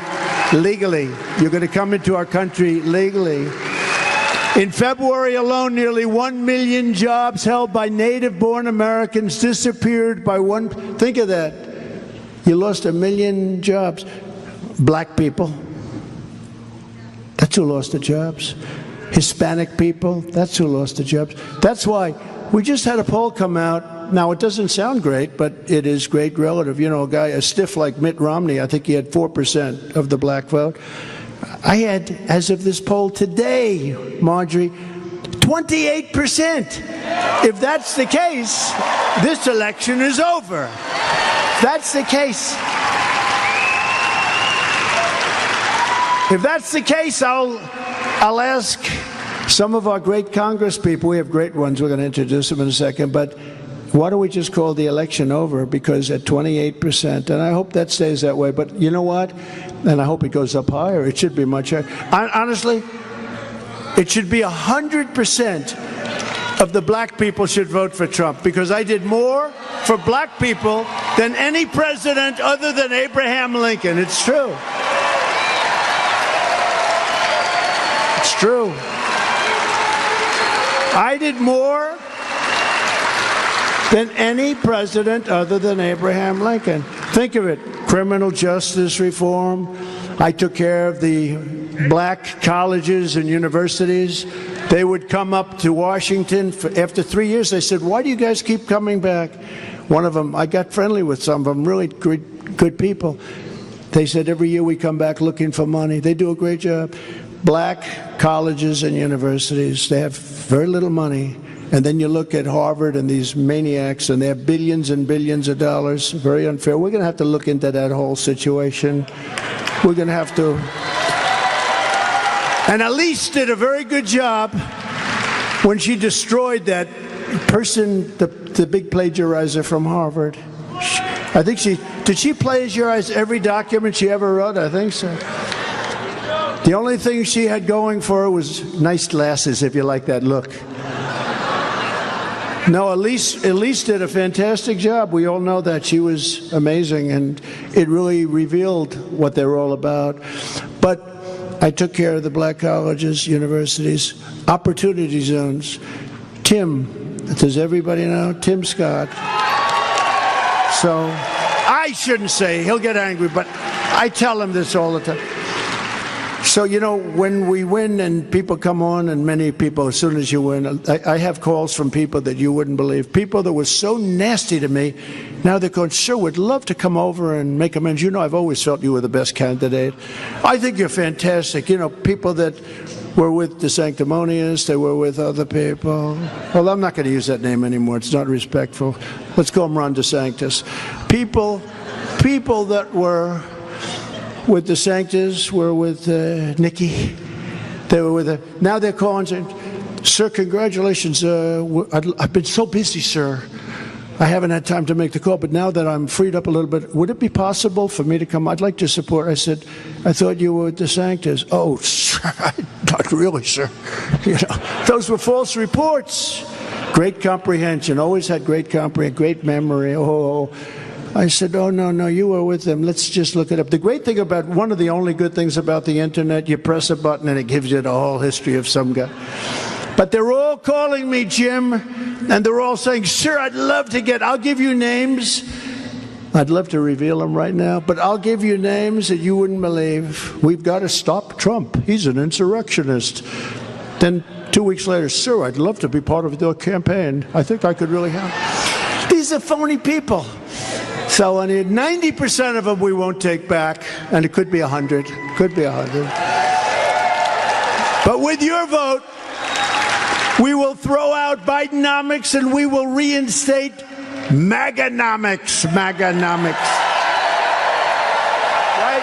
[SPEAKER 1] legally. You're going to come into our country legally. In February alone, nearly 1 million jobs held by native-born Americans disappeared by one. Think of that. You lost 1 million jobs. Black people, that's who lost the jobs. Hispanic people, that's who lost the jobs. That's why we just had a poll come out. Now, it doesn't sound great, but it is great relative. You know, a guy, a stiff like Mitt Romney, I think he had 4% of the black vote. I had, as of this poll today, Marjorie, 28%. If that's the case, this election is over. That's the case. If that's the case, I'll ask some of our great Congress people. We have great ones. We're going to introduce them in a second. But why don't we just call the election over? Because at 28%, and I hope that stays that way. But you know what? And I hope it goes up higher. It should be much higher. Honestly, it should be 100% of the black people should vote for Trump, because I did more for black people than any president other than Abraham Lincoln. It's true. It's true. I did more than any president other than Abraham Lincoln. Think of it. Criminal justice reform. I took care of the black colleges and universities. They would come up to Washington. After 3 years, they said, why do you guys keep coming back? One of them, I got friendly with some of them, really good people. They said, every year we come back looking for money. They do a great job. Black colleges and universities, they have very little money. And then you look at Harvard and these maniacs, and they have billions and billions of dollars. Very unfair. We're going to have to look into that whole situation. We're going to have to. And Elise did a very good job when she destroyed that person, the big plagiarizer from Harvard. I think did she plagiarize every document she ever wrote? I think so. The only thing she had going for her was nice glasses, if you like that look. No, Elise did a fantastic job. We all know that. She was amazing, and it really revealed what they were all about. But I took care of the black colleges, universities, opportunity zones. Tim, does everybody know? Tim Scott. So I shouldn't say, he'll get angry, but I tell him this all the time. So, you know, when we win and people come on, and many people, as soon as you win, I have calls from people that you wouldn't believe. People that were so nasty to me, now they're going, sure, we'd love to come over and make amends. You know, I've always felt you were the best candidate. I think you're fantastic. You know, people that were with the sanctimonious, they were with other people. Well, I'm not going to use that name anymore. It's not respectful. Let's call them Ron DeSantis. People that were with the Sanctus, were with Nikki. They were with now they're calling saying, sir, congratulations. I've been so busy, sir. I haven't had time to make the call, but now that I'm freed up a little bit, would it be possible for me to come? I'd like to support. I said, I thought you were with the Sanctus. Oh, sir, not really, sir. You know, those were false reports. Great comprehension, always had great comprehension, great memory. Oh, I said, oh, no, you were with them. Let's just look it up. The great thing about, one of the only good things about the internet, you press a button and it gives you the whole history of some guy. But they're all calling me Jim, and they're all saying, sir, I'll give you names. I'd love to reveal them right now, but I'll give you names that you wouldn't believe. We've got to stop Trump. He's an insurrectionist. Then 2 weeks later, sir, I'd love to be part of the campaign. I think I could really help. These are phony people. So 90% of them we won't take back, and it could be 100. Could be 100. But with your vote, we will throw out Bidenomics and we will reinstate MAGAnomics. MAGAnomics. Right?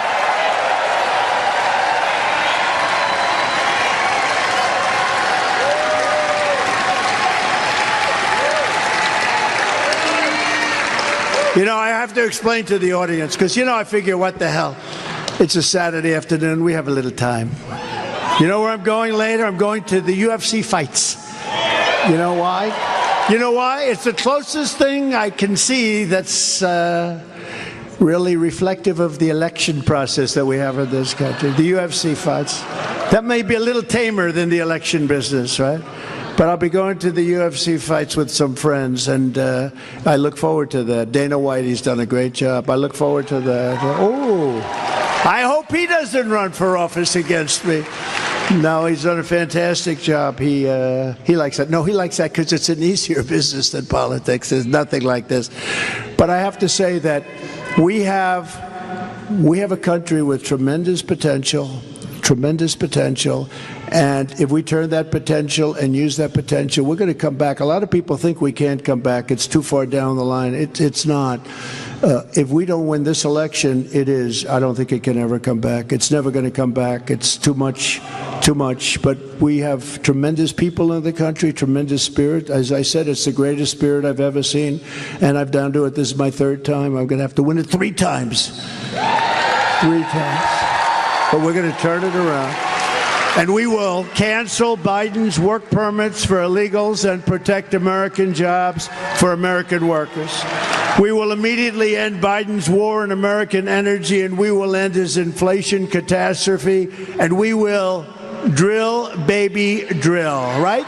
[SPEAKER 1] You know, I have to explain to the audience, because, you know, I figure, what the hell? It's a Saturday afternoon. We have a little time. You know where I'm going later? I'm going to the UFC fights. You know why? You know why? It's the closest thing I can see that's really reflective of the election process that we have in this country. The UFC fights. That may be a little tamer than the election business, right? But I'll be going to the UFC fights with some friends, and I look forward to that. Dana Whitey's done a great job. I look forward to that. Oh, I hope he doesn't run for office against me. No, he's done a fantastic job. He likes that. No, he likes that because it's an easier business than politics. There's nothing like this. But I have to say that we have a country with tremendous potential. And if we turn that potential and use that potential, we're going to come back. A lot of people think we can't come back. It's too far down the line. It's not. If we don't win this election, it is. I don't think it can ever come back. It's never going to come back. It's too much. But we have tremendous people in the country, tremendous spirit. As I said, it's the greatest spirit I've ever seen. And I've down to it. This is my third time. I'm going to have to win it 3 times. 3 times. But we're going to turn it around. And we will cancel Biden's work permits for illegals and protect American jobs for American workers. We will immediately end Biden's war on American energy, and we will end his inflation catastrophe, and we will drill, baby, drill, right?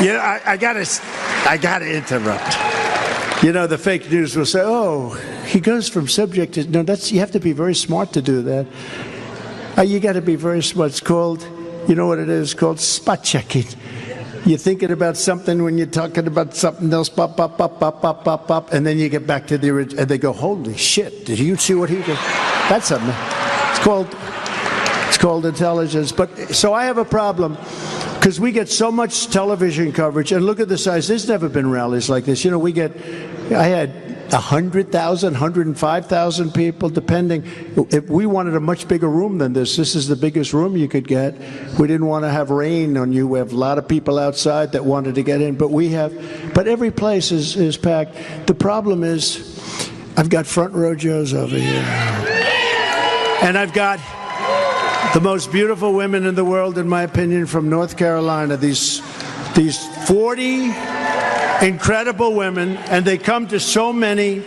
[SPEAKER 1] You know, I gotta interrupt. You know, the fake news will say, "Oh, he goes from subject to..." No, you have to be very smart to do that. You got to be very smart. It's called, you know what it is? It's called spot checking. You're thinking about something when you're talking about something else, pop, pop, pop, pop, pop, pop, pop, and then you get back to the original, and they go, holy shit, did you see what he did? That's something. It's called intelligence. But so I have a problem, because we get so much television coverage, and look at the size. There's never been rallies like this. You know, I had 100,000, 105,000 people, depending. If we wanted a much bigger room than this. This is the biggest room you could get. We didn't want to have rain on you. We have a lot of people outside that wanted to get in, but every place is packed. The problem is, I've got front row Joes over here. And I've got the most beautiful women in the world, in my opinion, from North Carolina. These 40 incredible women, and they come to so many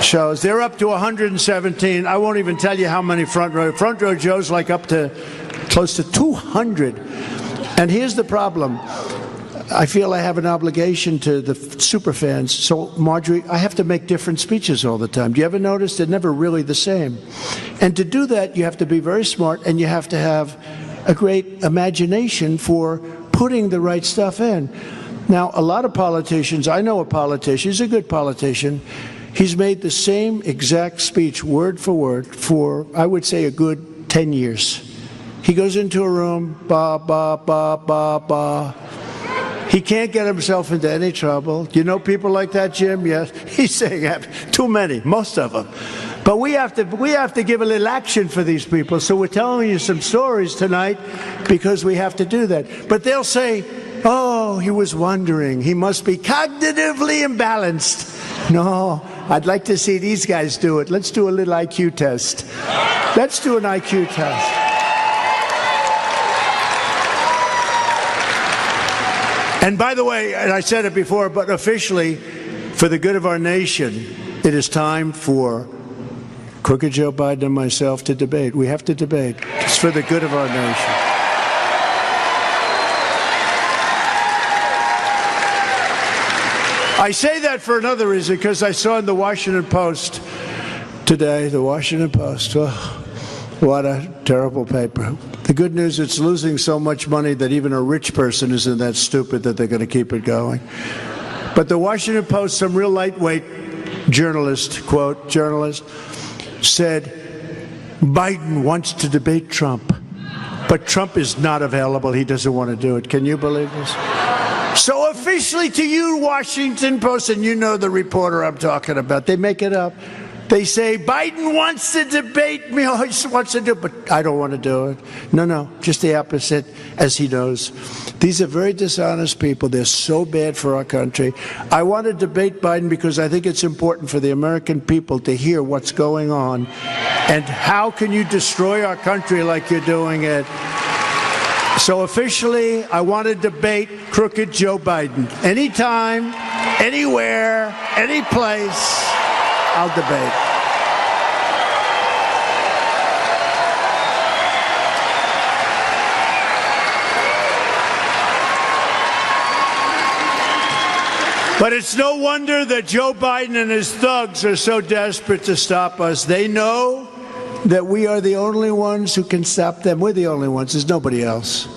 [SPEAKER 1] shows. They're up to 117. I won't even tell you how many front row Joes, like up to close to 200. And here's the problem. I feel I have an obligation to the super fans. So, Marjorie, I have to make different speeches all the time. Do you ever notice they're never really the same? And to do that, you have to be very smart, and you have to have a great imagination for putting the right stuff in. Now, a lot of politicians, I know a politician, he's a good politician, he's made the same exact speech, word for word, for, I would say, a good 10 years. He goes into a room, ba, ba, ba, ba, ba. He can't get himself into any trouble. You know people like that, Jim? Yes. He's saying too many, most of them. But we have to give a little action for these people. So we're telling you some stories tonight because we have to do that. But they'll say, oh, he was wondering. He must be cognitively imbalanced. No, I'd like to see these guys do it. Let's do a little IQ test. Let's do an IQ test. And by the way, and I said it before, but officially, for the good of our nation, it is time for Crooked Joe Biden and myself to debate. We have to debate. It's for the good of our nation. I say that for another reason, because I saw in the Washington Post today, the Washington Post, oh, what a terrible paper. The good news, it's losing so much money that even a rich person isn't that stupid that they're going to keep it going. But the Washington Post, some real lightweight journalist, quote, journalist, said, Biden wants to debate Trump, but Trump is not available. He doesn't want to do it. Can you believe this? So officially to you, Washington Post, and you know the reporter I'm talking about, they make it up. They say, Biden wants to debate me. Oh, he wants to do it, but I don't want to do it. No, just the opposite, as he knows. These are very dishonest people. They're so bad for our country. I want to debate Biden because I think it's important for the American people to hear what's going on and how can you destroy our country like you're doing it. So officially, I want to debate Crooked Joe Biden. Anytime, anywhere, any place, I'll debate. But it's no wonder that Joe Biden and his thugs are so desperate to stop us. They know that we are the only ones who can stop them. We're the only ones. There's nobody else.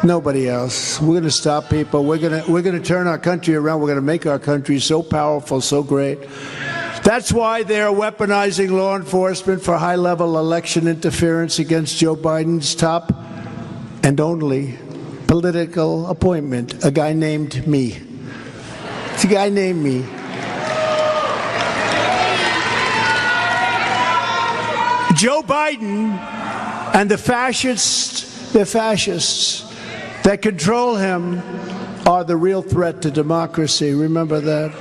[SPEAKER 1] Nobody else. We're going to stop people. We're going to turn our country around. We're going to make our country so powerful, so great. That's why they're weaponizing law enforcement for high-level election interference against Joe Biden's top and only political appointment, a guy named me. It's a guy named me. Joe Biden and the fascists that control him are the real threat to democracy. Remember that.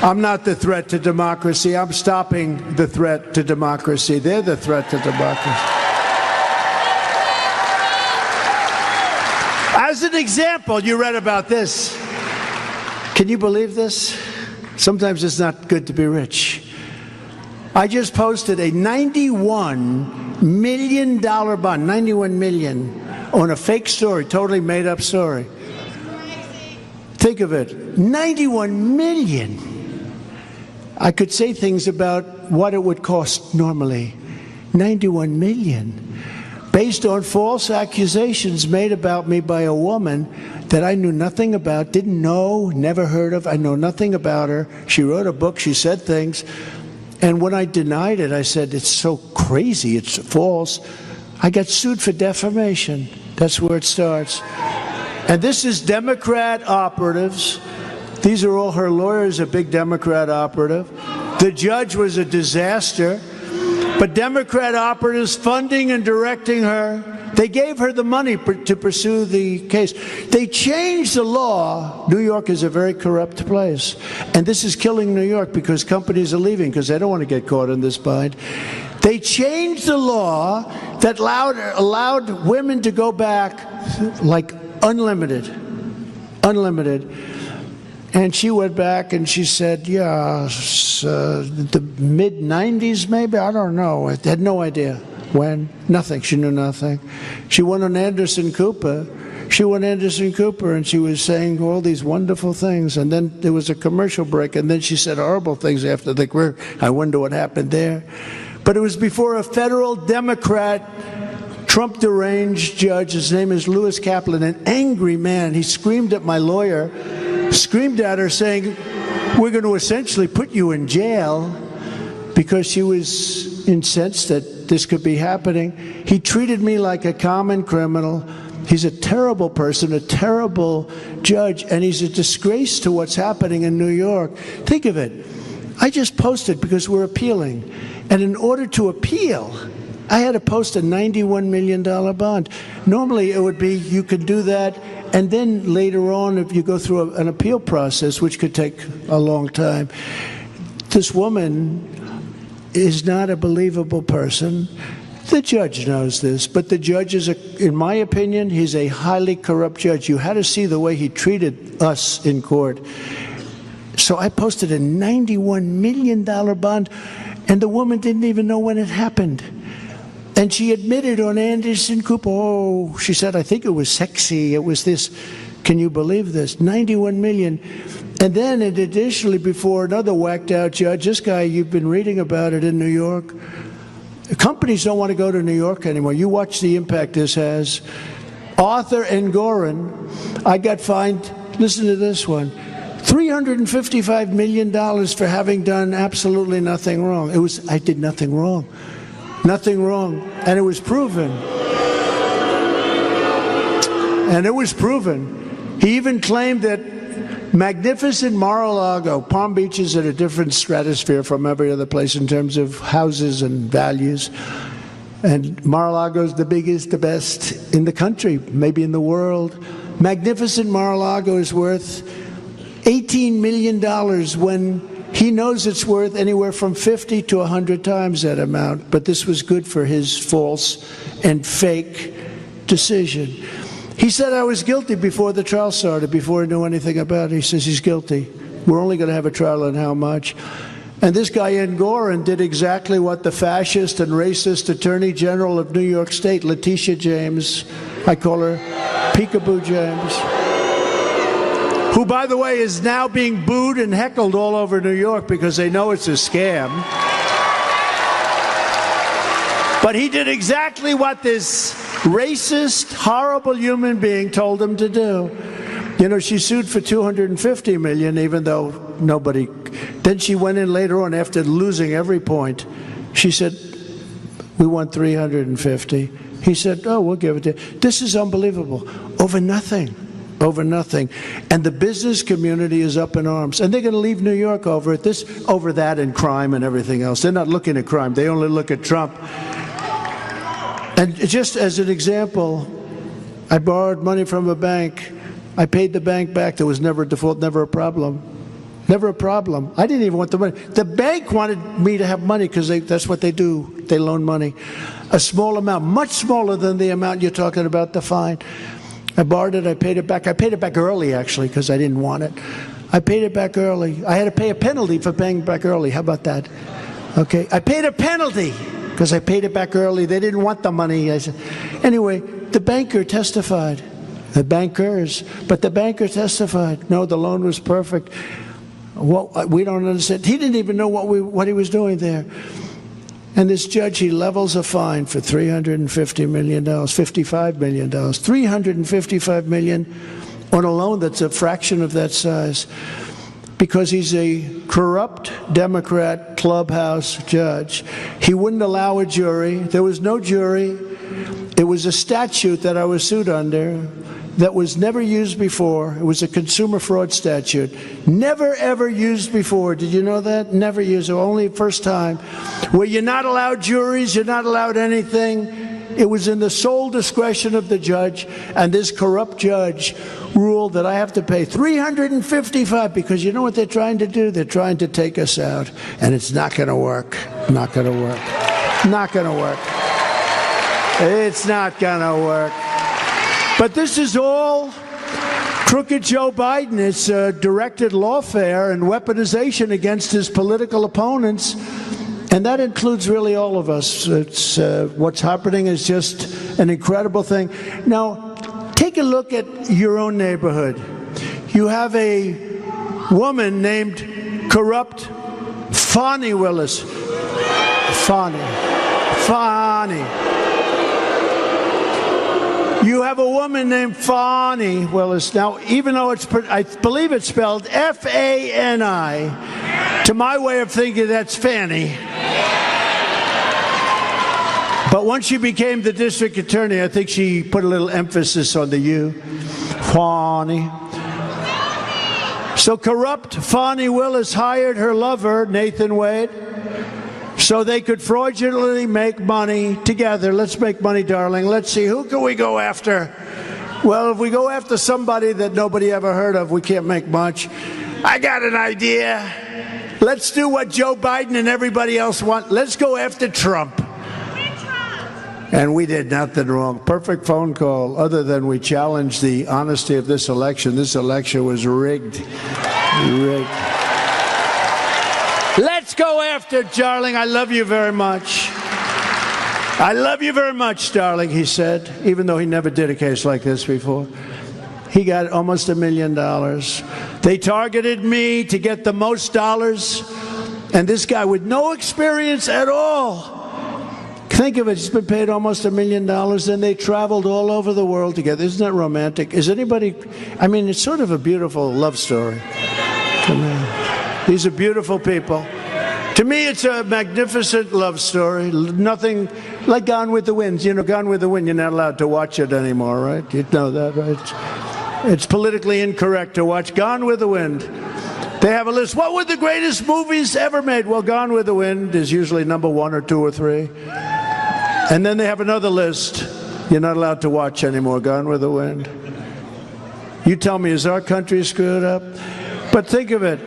[SPEAKER 1] I'm not the threat to democracy. I'm stopping the threat to democracy. They're the threat to democracy. As an example, you read about this. Can you believe this? Sometimes it's not good to be rich. I just posted a $91 million bond, 91 million, on a fake story, totally made up story. Think of it, 91 million. I could say things about what it would cost normally. 91 million. based on false accusations made about me by a woman that I knew nothing about, didn't know, never heard of. I know nothing about her. She wrote a book, she said things. And when I denied it, I said, it's so crazy, it's false. I got sued for defamation. That's where it starts. And this is Democrat operatives. These are all her lawyers, a big Democrat operative. The judge was a disaster. But Democrat operatives funding and directing her, they gave her the money to pursue the case. They changed the law. New York is a very corrupt place. And this is killing New York because companies are leaving because they don't want to get caught in this bind. They changed the law that allowed women to go back like unlimited. And she went back and she said, yeah, the mid-90s maybe? I don't know. I had no idea when. Nothing. She knew nothing. She went on Anderson Cooper. And she was saying all these wonderful things. And then there was a commercial break. And then she said horrible things after the career. I wonder what happened there. But it was before a federal Democrat, Trump deranged judge. His name is Lewis Kaplan, an angry man. He screamed at my lawyer. Screamed at her saying, we're going to essentially put you in jail, because she was incensed that this could be happening. He treated me like a common criminal. He's a terrible person, a terrible judge, and he's a disgrace to what's happening in New York. Think of it. I just posted because we're appealing. And in order to appeal, I had to post a $91 million bond. Normally it would be you could do that, and then later on, if you go through an appeal process, which could take a long time. This woman is not a believable person. The judge knows this, but the judge is, in my opinion, he's a highly corrupt judge. You had to see the way he treated us in court. So I posted a $91 million bond, and the woman didn't even know when it happened. And she admitted on Anderson Cooper, oh, she said, I think it was sexy, it was this. Can you believe this? 91 million. And then additionally, before another whacked out judge, this guy, you've been reading about it in New York. Companies don't want to go to New York anymore. You watch the impact this has. Arthur Engoron, I got fined, listen to this one, $355 million for having done absolutely nothing wrong. I did nothing wrong. Nothing wrong. And it was proven. He even claimed that magnificent Mar-a-Lago, Palm Beach is at a different stratosphere from every other place in terms of houses and values. And Mar-a-Lago is the biggest, the best in the country, maybe in the world. Magnificent Mar-a-Lago is worth $18 million when he knows it's worth anywhere from 50 to 100 times that amount. But this was good for his false and fake decision. He said I was guilty before the trial started, before he knew anything about it. He says he's guilty. We're only going to have a trial on how much. And this guy Engoron did exactly what the fascist and racist Attorney General of New York State, Letitia James, I call her Peekaboo James, who, by the way, is now being booed and heckled all over New York because they know it's a scam. But he did exactly what this racist, horrible human being told him to do. You know, she sued for $250 million, even though nobody. Then she went in later on after losing every point. She said, we want $350. He said, oh, we'll give it to you. This is unbelievable. Over nothing. Over nothing. And the business community is up in arms. And they're going to leave New York over it. Over that and crime and everything else. They're not looking at crime. They only look at Trump. And just as an example, I borrowed money from a bank. I paid the bank back. There was never a default, never a problem. Never a problem. I didn't even want the money. The bank wanted me to have money because that's what they do. They loan money. A small amount, much smaller than the amount you're talking about, the fine. I borrowed it. I paid it back. I paid it back early, actually, because I didn't want it. I paid it back early. I had to pay a penalty for paying back early. How about that? Okay. I paid a penalty because I paid it back early. They didn't want the money. I said, anyway, the banker testified. The bankers. But the banker testified. No, the loan was perfect. Well, we don't understand. He didn't even know what he was doing there. And this judge, he levels a fine for $350 million, $55 million, $355 million on a loan that's a fraction of that size, because he's a corrupt Democrat clubhouse judge. He wouldn't allow a jury. There was no jury. It was a statute that I was sued under that was never used before. It was a consumer fraud statute. Never, ever used before. Did you know that? Never used. Only first time. Where you're not allowed juries, you're not allowed anything. It was in the sole discretion of the judge, and this corrupt judge ruled that I have to pay $355, because you know what they're trying to do? They're trying to take us out, and it's not going to work. Not going to work. Not going to work. It's not going to work. But this is all crooked Joe Biden. It's directed lawfare and weaponization against his political opponents. And that includes really all of us. It's, what's happening is just an incredible thing. Now, take a look at your own neighborhood. You have a woman named corrupt Fani Willis. Fani. You have a woman named Fani Willis. Now, even though I believe it's spelled F-A-N-I, to my way of thinking, that's Fanny. But once she became the district attorney, I think she put a little emphasis on the U. Fani. So corrupt Fani Willis hired her lover, Nathan Wade, so they could fraudulently make money together. Let's make money, darling. Let's see, who can we go after? Well, if we go after somebody that nobody ever heard of, we can't make much. I got an idea. Let's do what Joe Biden and everybody else want. Let's go after Trump. And we did nothing wrong. Perfect phone call, other than we challenged the honesty of this election. This election was rigged. Rigged. Let's go after, darling. I love you very much. I love you very much, darling, he said, even though he never did a case like this before. He got almost $1 million. They targeted me to get the most dollars, and this guy with no experience at all. Think of it, he's been paid almost $1 million, and they traveled all over the world together. Isn't that romantic? Is anybody, I mean, it's sort of a beautiful love story. These are beautiful people. To me, it's a magnificent love story. Nothing like Gone with the Wind. You know, Gone with the Wind, you're not allowed to watch it anymore, right? You know that, right? It's politically incorrect to watch Gone with the Wind. They have a list. What were the greatest movies ever made? Well, Gone with the Wind is usually number 1 or 2 or 3. And then they have another list you're not allowed to watch anymore, Gone with the Wind. You tell me, is our country screwed up? But think of it.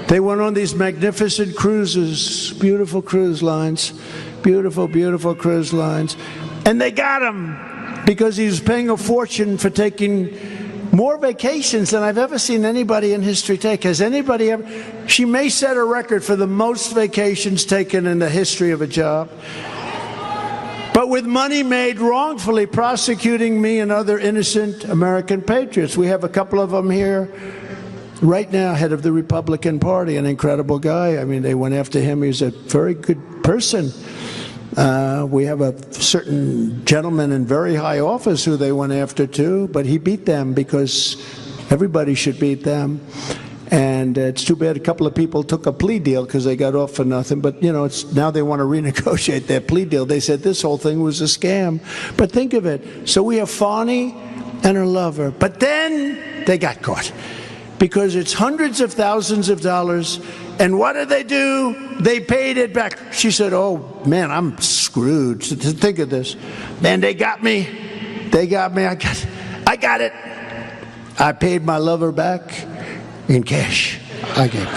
[SPEAKER 1] They went on these magnificent cruises, beautiful cruise lines, beautiful, beautiful cruise lines. And they got him because he was paying a fortune for taking more vacations than I've ever seen anybody in history take. Has anybody ever? She may set a record for the most vacations taken in the history of a job. But with money made wrongfully, prosecuting me and other innocent American patriots. We have a couple of them here right now, head of the Republican Party, an incredible guy. I mean, they went after him. He's a very good person. We have a certain gentleman in very high office who they went after too, but he beat them because everybody should beat them. And it's too bad a couple of people took a plea deal because they got off for nothing. But, you know, now they want to renegotiate their plea deal. They said this whole thing was a scam. But think of it. So we have Fani and her lover. But then they got caught because it's hundreds of thousands of dollars. And what did they do? They paid it back. She said, oh, man, I'm screwed. Think of this. Man, they got me. They got me. I got it. I paid my lover back. In cash, I gave.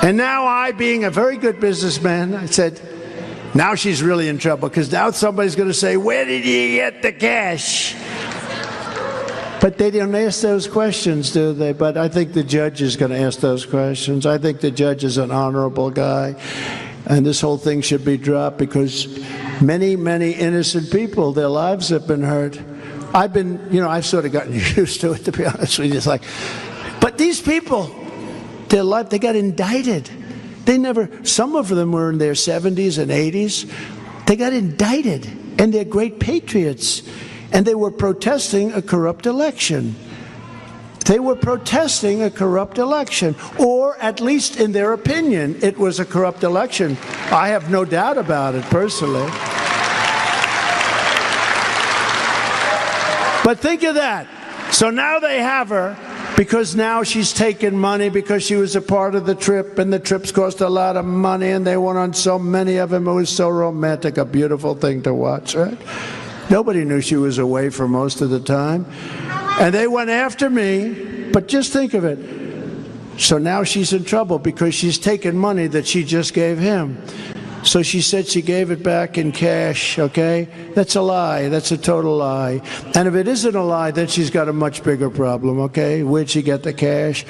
[SPEAKER 1] And now I, being a very good businessman, I said, now she's really in trouble because now somebody's going to say, where did you get the cash? But they don't ask those questions, do they? But I think the judge is going to ask those questions. I think the judge is an honorable guy. And this whole thing should be dropped because many, many innocent people, their lives have been hurt. I've sort of gotten used to it, to be honest with you. It's like, but these people, their life, they got indicted. They never, some of them were in their 70s and 80s. They got indicted, and they're great patriots. And they were protesting a corrupt election. They were protesting a corrupt election, or at least in their opinion, it was a corrupt election. I have no doubt about it personally. But think of that. So now they have her because now she's taken money because she was a part of the trip, and the trips cost a lot of money, and they went on so many of them. It was so romantic, a beautiful thing to watch, right? Nobody knew she was away for most of the time. And they went after me, but just think of it. So now she's in trouble because she's taken money that she just gave him. So she said she gave it back in cash, okay? That's a lie. That's a total lie. And if it isn't a lie, then she's got a much bigger problem, okay? Where'd she get the cash?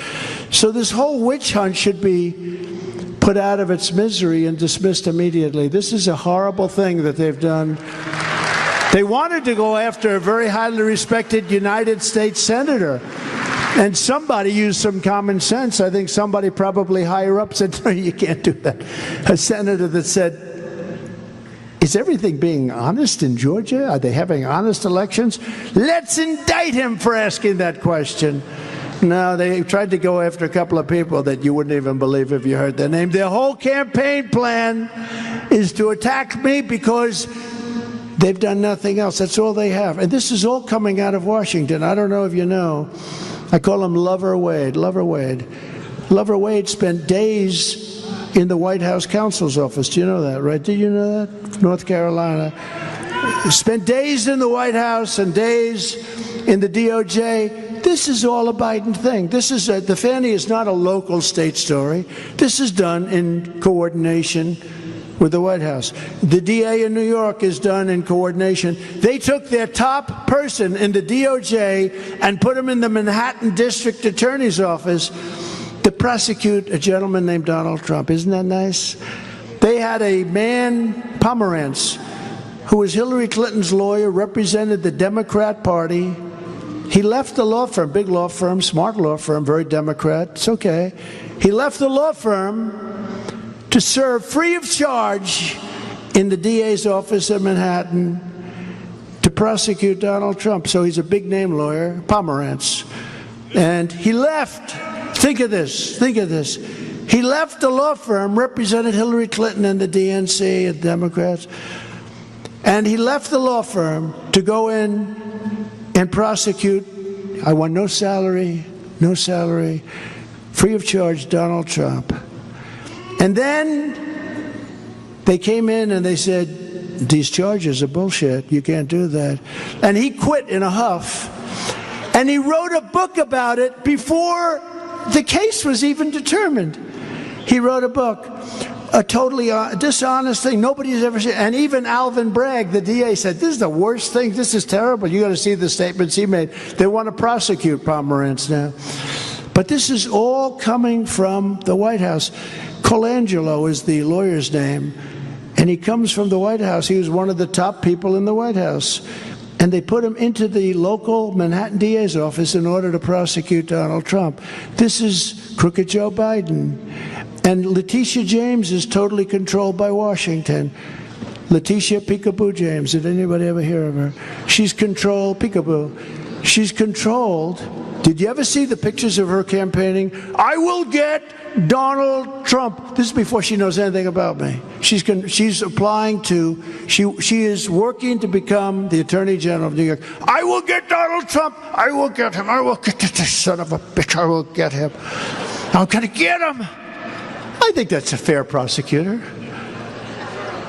[SPEAKER 1] So this whole witch hunt should be put out of its misery and dismissed immediately. This is a horrible thing that they've done. They wanted to go after a very highly respected United States senator. And somebody used some common sense. I think somebody probably higher up said, no, you can't do that. A senator that said, is everything being honest in Georgia? Are they having honest elections? Let's indict him for asking that question. No, they tried to go after a couple of people that you wouldn't even believe if you heard their name. Their whole campaign plan is to attack me because they've done nothing else. That's all they have. And this is all coming out of Washington. I don't know if you know. I call him Lover Wade. Lover Wade. Lover Wade spent days in the White House counsel's office. Do you know that, right? Did you know that? North Carolina. Spent days in the White House and days in the DOJ. This is all a Biden thing. This is the Fannie is not a local state story. This is done in coordination with the White House. The DA in New York is done in coordination. They took their top person in the DOJ and put him in the Manhattan District Attorney's office to prosecute a gentleman named Donald Trump. Isn't that nice? They had a man, Pomerantz, who was Hillary Clinton's lawyer, represented the Democrat Party. He left the law firm, big law firm, smart law firm, very Democrat. It's okay. He left the law firm to serve free of charge in the DA's office in Manhattan to prosecute Donald Trump. So he's a big name lawyer, Pomerantz. And he left, think of this, he left the law firm, represented Hillary Clinton and the DNC and Democrats, and he left the law firm to go in and prosecute, I want no salary, free of charge Donald Trump. And then they came in and they said, these charges are bullshit. You can't do that. And he quit in a huff. And he wrote a book about it before the case was even determined. He wrote a book, a totally dishonest thing. Nobody's ever seen. And even Alvin Bragg, the DA, said, this is the worst thing. This is terrible. You got to see the statements he made. They want to prosecute Pomerantz now. But this is all coming from the White House. Colangelo is the lawyer's name, and he comes from the White House. He was one of the top people in the White House. And they put him into the local Manhattan DA's office in order to prosecute Donald Trump. This is crooked Joe Biden. And Letitia James is totally controlled by Washington. Letitia Peekaboo James. Did anybody ever hear of her? She's controlled, Peekaboo. She's controlled. Did you ever see the pictures of her campaigning? I will get Donald Trump. This is before she knows anything about me. She's applying to, she is working to become the Attorney General of New York. I will get Donald Trump. I will get him. I will get this son of a bitch. I will get him. I'm going to get him. I think that's a fair prosecutor.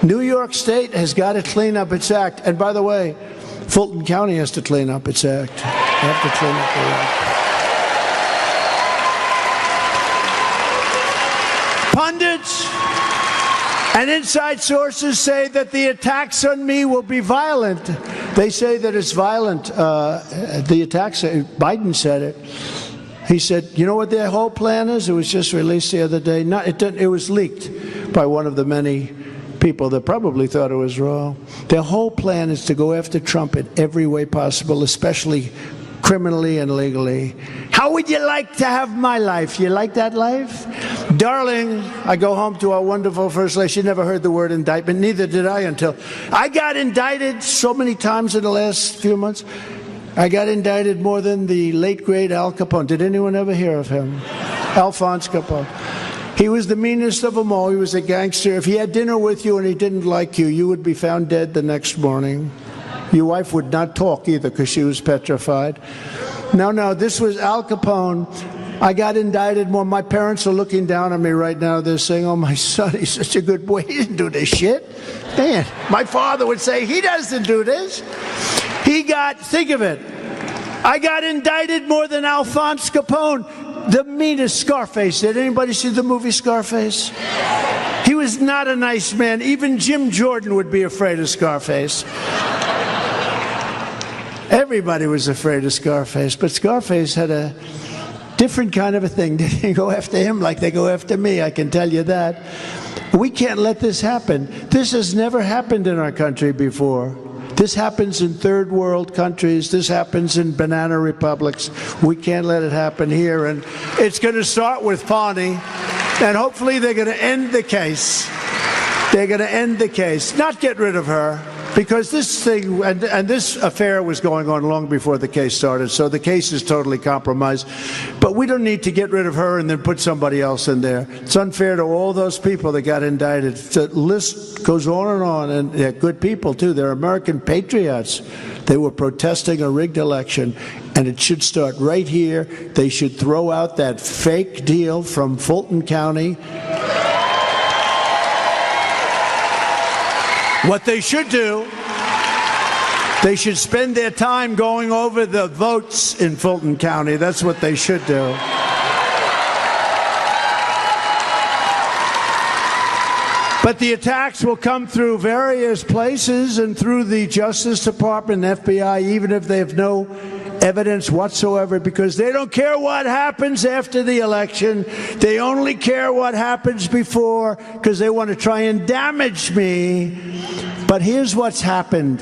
[SPEAKER 1] New York State has got to clean up its act. And by the way, Fulton County has to clean up its act. They have to clean up their act. Pundits and inside sources say that the attacks on me will be violent. They say that it's violent. The attacks, Biden said it. He said, you know what their whole plan is? It was just released the other day. It was leaked by one of the many people that probably thought it was raw. Their whole plan is to go after Trump in every way possible, especially criminally and legally. How would you like to have my life? You like that life? Darling, I go home to our wonderful First Lady. She never heard the word indictment. Neither did I until I got indicted so many times in the last few months. I got indicted more than the late, great Al Capone. Did anyone ever hear of him? Alphonse Capone. He was the meanest of them all. He was a gangster. If he had dinner with you and he didn't like you, you would be found dead the next morning. Your wife would not talk either because she was petrified. No, this was Al Capone. I got indicted more. My parents are looking down on me right now. They're saying, oh, my son, he's such a good boy. He didn't do this shit. Man, my father would say, he doesn't do this. Think of it. I got indicted more than Alphonse Capone, the meanest Scarface. Did anybody see the movie Scarface? He was not a nice man. Even Jim Jordan would be afraid of Scarface. Everybody was afraid of Scarface, but Scarface had a different kind of a thing. They didn't go after him like they go after me, I can tell you that. We can't let this happen. This has never happened in our country before. This happens in third world countries. This happens in banana republics. We can't let it happen here. And it's going to start with Fani, and hopefully they're going to end the case. They're going to end the case, not get rid of her. Because this thing, and this affair was going on long before the case started, so the case is totally compromised. But we don't need to get rid of her and then put somebody else in there. It's unfair to all those people that got indicted. The list goes on, and they're good people, too. They're American patriots. They were protesting a rigged election, and it should start right here. They should throw out that fake deal from Fulton County. What they should do, they should spend their time going over the votes in Fulton County. That's what they should do. But the attacks will come through various places and through the Justice Department and FBI, even if they have no evidence whatsoever, because they don't care what happens after the election. They only care what happens before, because they want to try and damage me. But here's what's happened.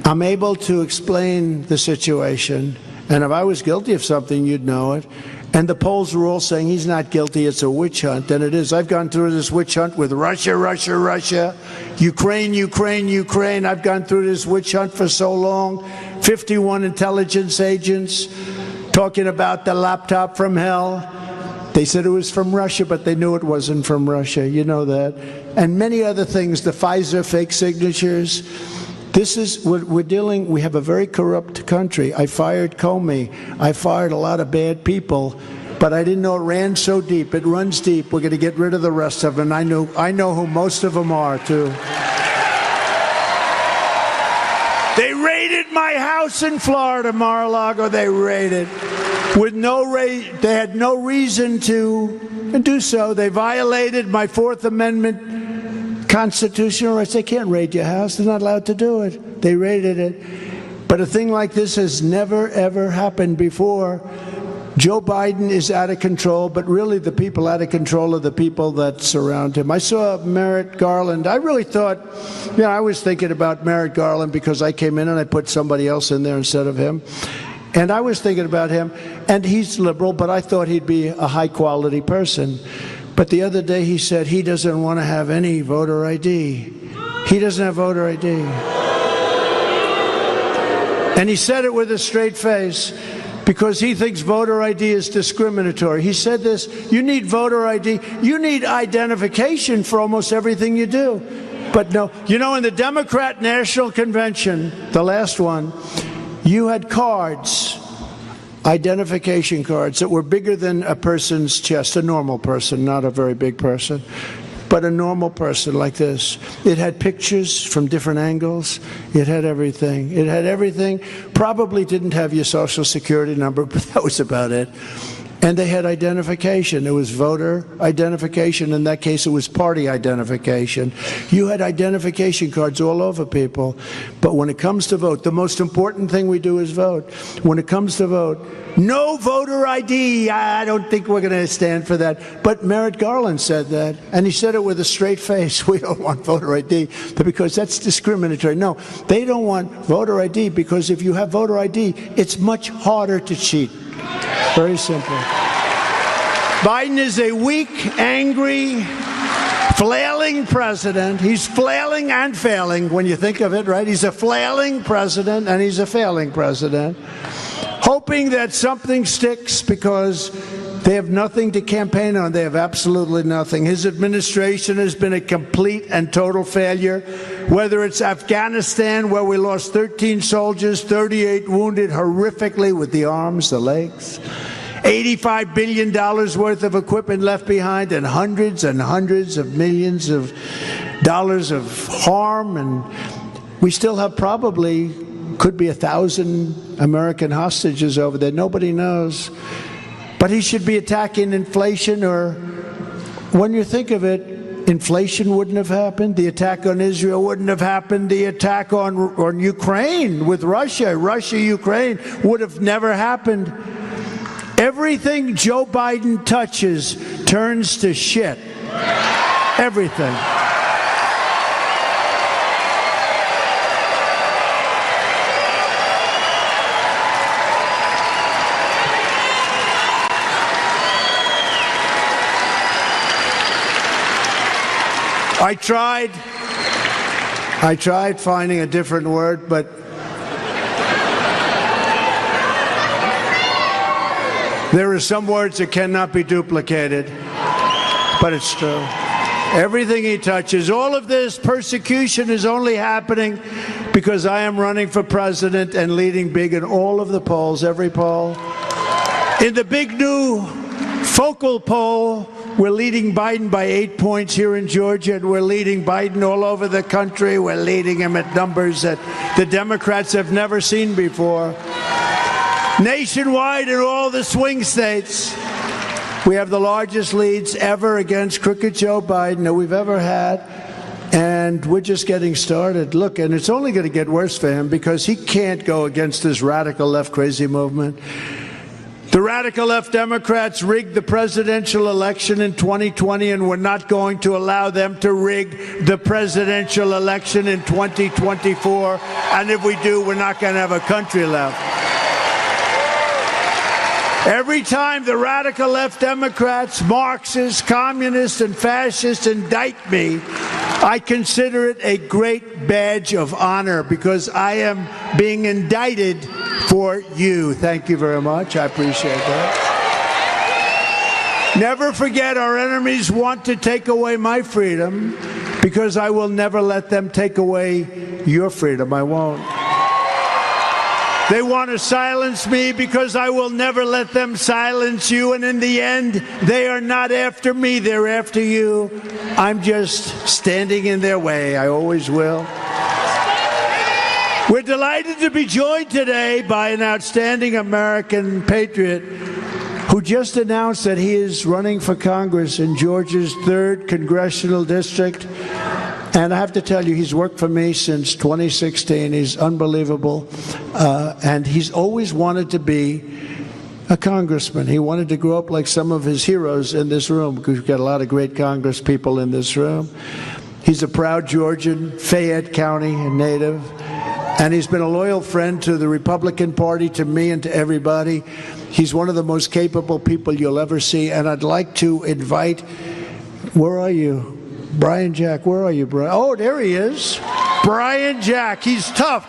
[SPEAKER 1] I'm able to explain the situation, and if I was guilty of something, you'd know it. And the polls are all saying he's not guilty, it's a witch hunt, and it is. I've gone through this witch hunt with Russia, Ukraine. I've gone through this witch hunt for so long. 51 intelligence agents talking about the laptop from hell. They said it was from Russia, but they knew it wasn't from Russia. You know that. And many other things, the Pfizer fake signatures. This is what we're dealing. We have a very corrupt country. I fired Comey. I fired a lot of bad people, but I didn't know it ran so deep. It runs deep. We're going to get rid of the rest of them. And I know who most of them are, too. They raided my house in Florida, Mar-a-Lago. They raided with they had no reason to do so. They violated my Fourth Amendment constitutional rights. They can't raid your house. They're not allowed to do it. They raided it. But a thing like this has never, ever happened before. Joe Biden is out of control, but really the people out of control are the people that surround him. I saw Merrick Garland. I really thought, I was thinking about Merrick Garland because I came in and I put somebody else in there instead of him. And I was thinking about him, and he's liberal, but I thought he'd be a high-quality person. But the other day he said he doesn't want to have any voter ID. He doesn't have voter ID. And he said it with a straight face, because he thinks voter ID is discriminatory. He said this, you need voter ID, you need identification for almost everything you do. But no, in the Democrat National Convention, the last one, you had cards, identification cards, that were bigger than a person's chest, a normal person, not a very big person. But a normal person like this. It had pictures from different angles. It had everything. It had everything. Probably didn't have your social security number, but that was about it. And they had identification. It was voter identification. In that case, it was party identification. You had identification cards all over people. But when it comes to vote, the most important thing we do is vote. When it comes to vote, no voter ID. I don't think we're going to stand for that. But Merrick Garland said that, and he said it with a straight face. We don't want voter ID because that's discriminatory. No, they don't want voter ID because if you have voter ID, it's much harder to cheat. Very simple. Biden is a weak, angry, flailing president. He's flailing and failing when you think of it, right? He's a flailing president and he's a failing president, hoping that something sticks because they have nothing to campaign on. They have absolutely nothing. His administration has been a complete and total failure, whether it's Afghanistan, where we lost 13 soldiers, 38 wounded horrifically with the arms, the legs, $85 billion worth of equipment left behind, and hundreds of millions of dollars of harm. And we still have probably, could be 1,000 American hostages over there. Nobody knows. But he should be attacking inflation, or when you think of it, inflation wouldn't have happened. The attack on Israel wouldn't have happened. The attack on Ukraine with Russia-Ukraine would have never happened. Everything Joe Biden touches turns to shit. Everything. I tried finding a different word, but there are some words that cannot be duplicated, but it's true. Everything he touches, all of this persecution is only happening because I am running for president and leading big in all of the polls, every poll. In the big new focal poll, we're leading Biden by 8 points here in Georgia, and we're leading Biden all over the country. We're leading him at numbers that the Democrats have never seen before. Nationwide in all the swing states, we have the largest leads ever against crooked Joe Biden that we've ever had, and we're just getting started. Look, and it's only going to get worse for him because he can't go against this radical left crazy movement. The radical left Democrats rigged the presidential election in 2020, and we're not going to allow them to rig the presidential election in 2024. And if we do, we're not going to have a country left. Every time the radical left Democrats, Marxists, communists, and fascists indict me, I consider it a great badge of honor because I am being indicted for you. Thank you very much. I appreciate that. Never forget, our enemies want to take away my freedom because I will never let them take away your freedom. I won't. They want to silence me because I will never let them silence you. And in the end, they are not after me. They're after you. I'm just standing in their way. I always will. We're delighted to be joined today by an outstanding American patriot who just announced that he is running for Congress in Georgia's 3rd Congressional District. And I have to tell you, he's worked for me since 2016. He's unbelievable. And he's always wanted to be a congressman. He wanted to grow up like some of his heroes in this room, because we've got a lot of great Congress people in this room. He's a proud Georgian, Fayette County native. And he's been a loyal friend to the Republican Party, to me and to everybody. He's one of the most capable people you'll ever see. And I'd like to invite, where are you? Brian Jack, where are you, Brian? Oh, there he is. Brian Jack. He's tough.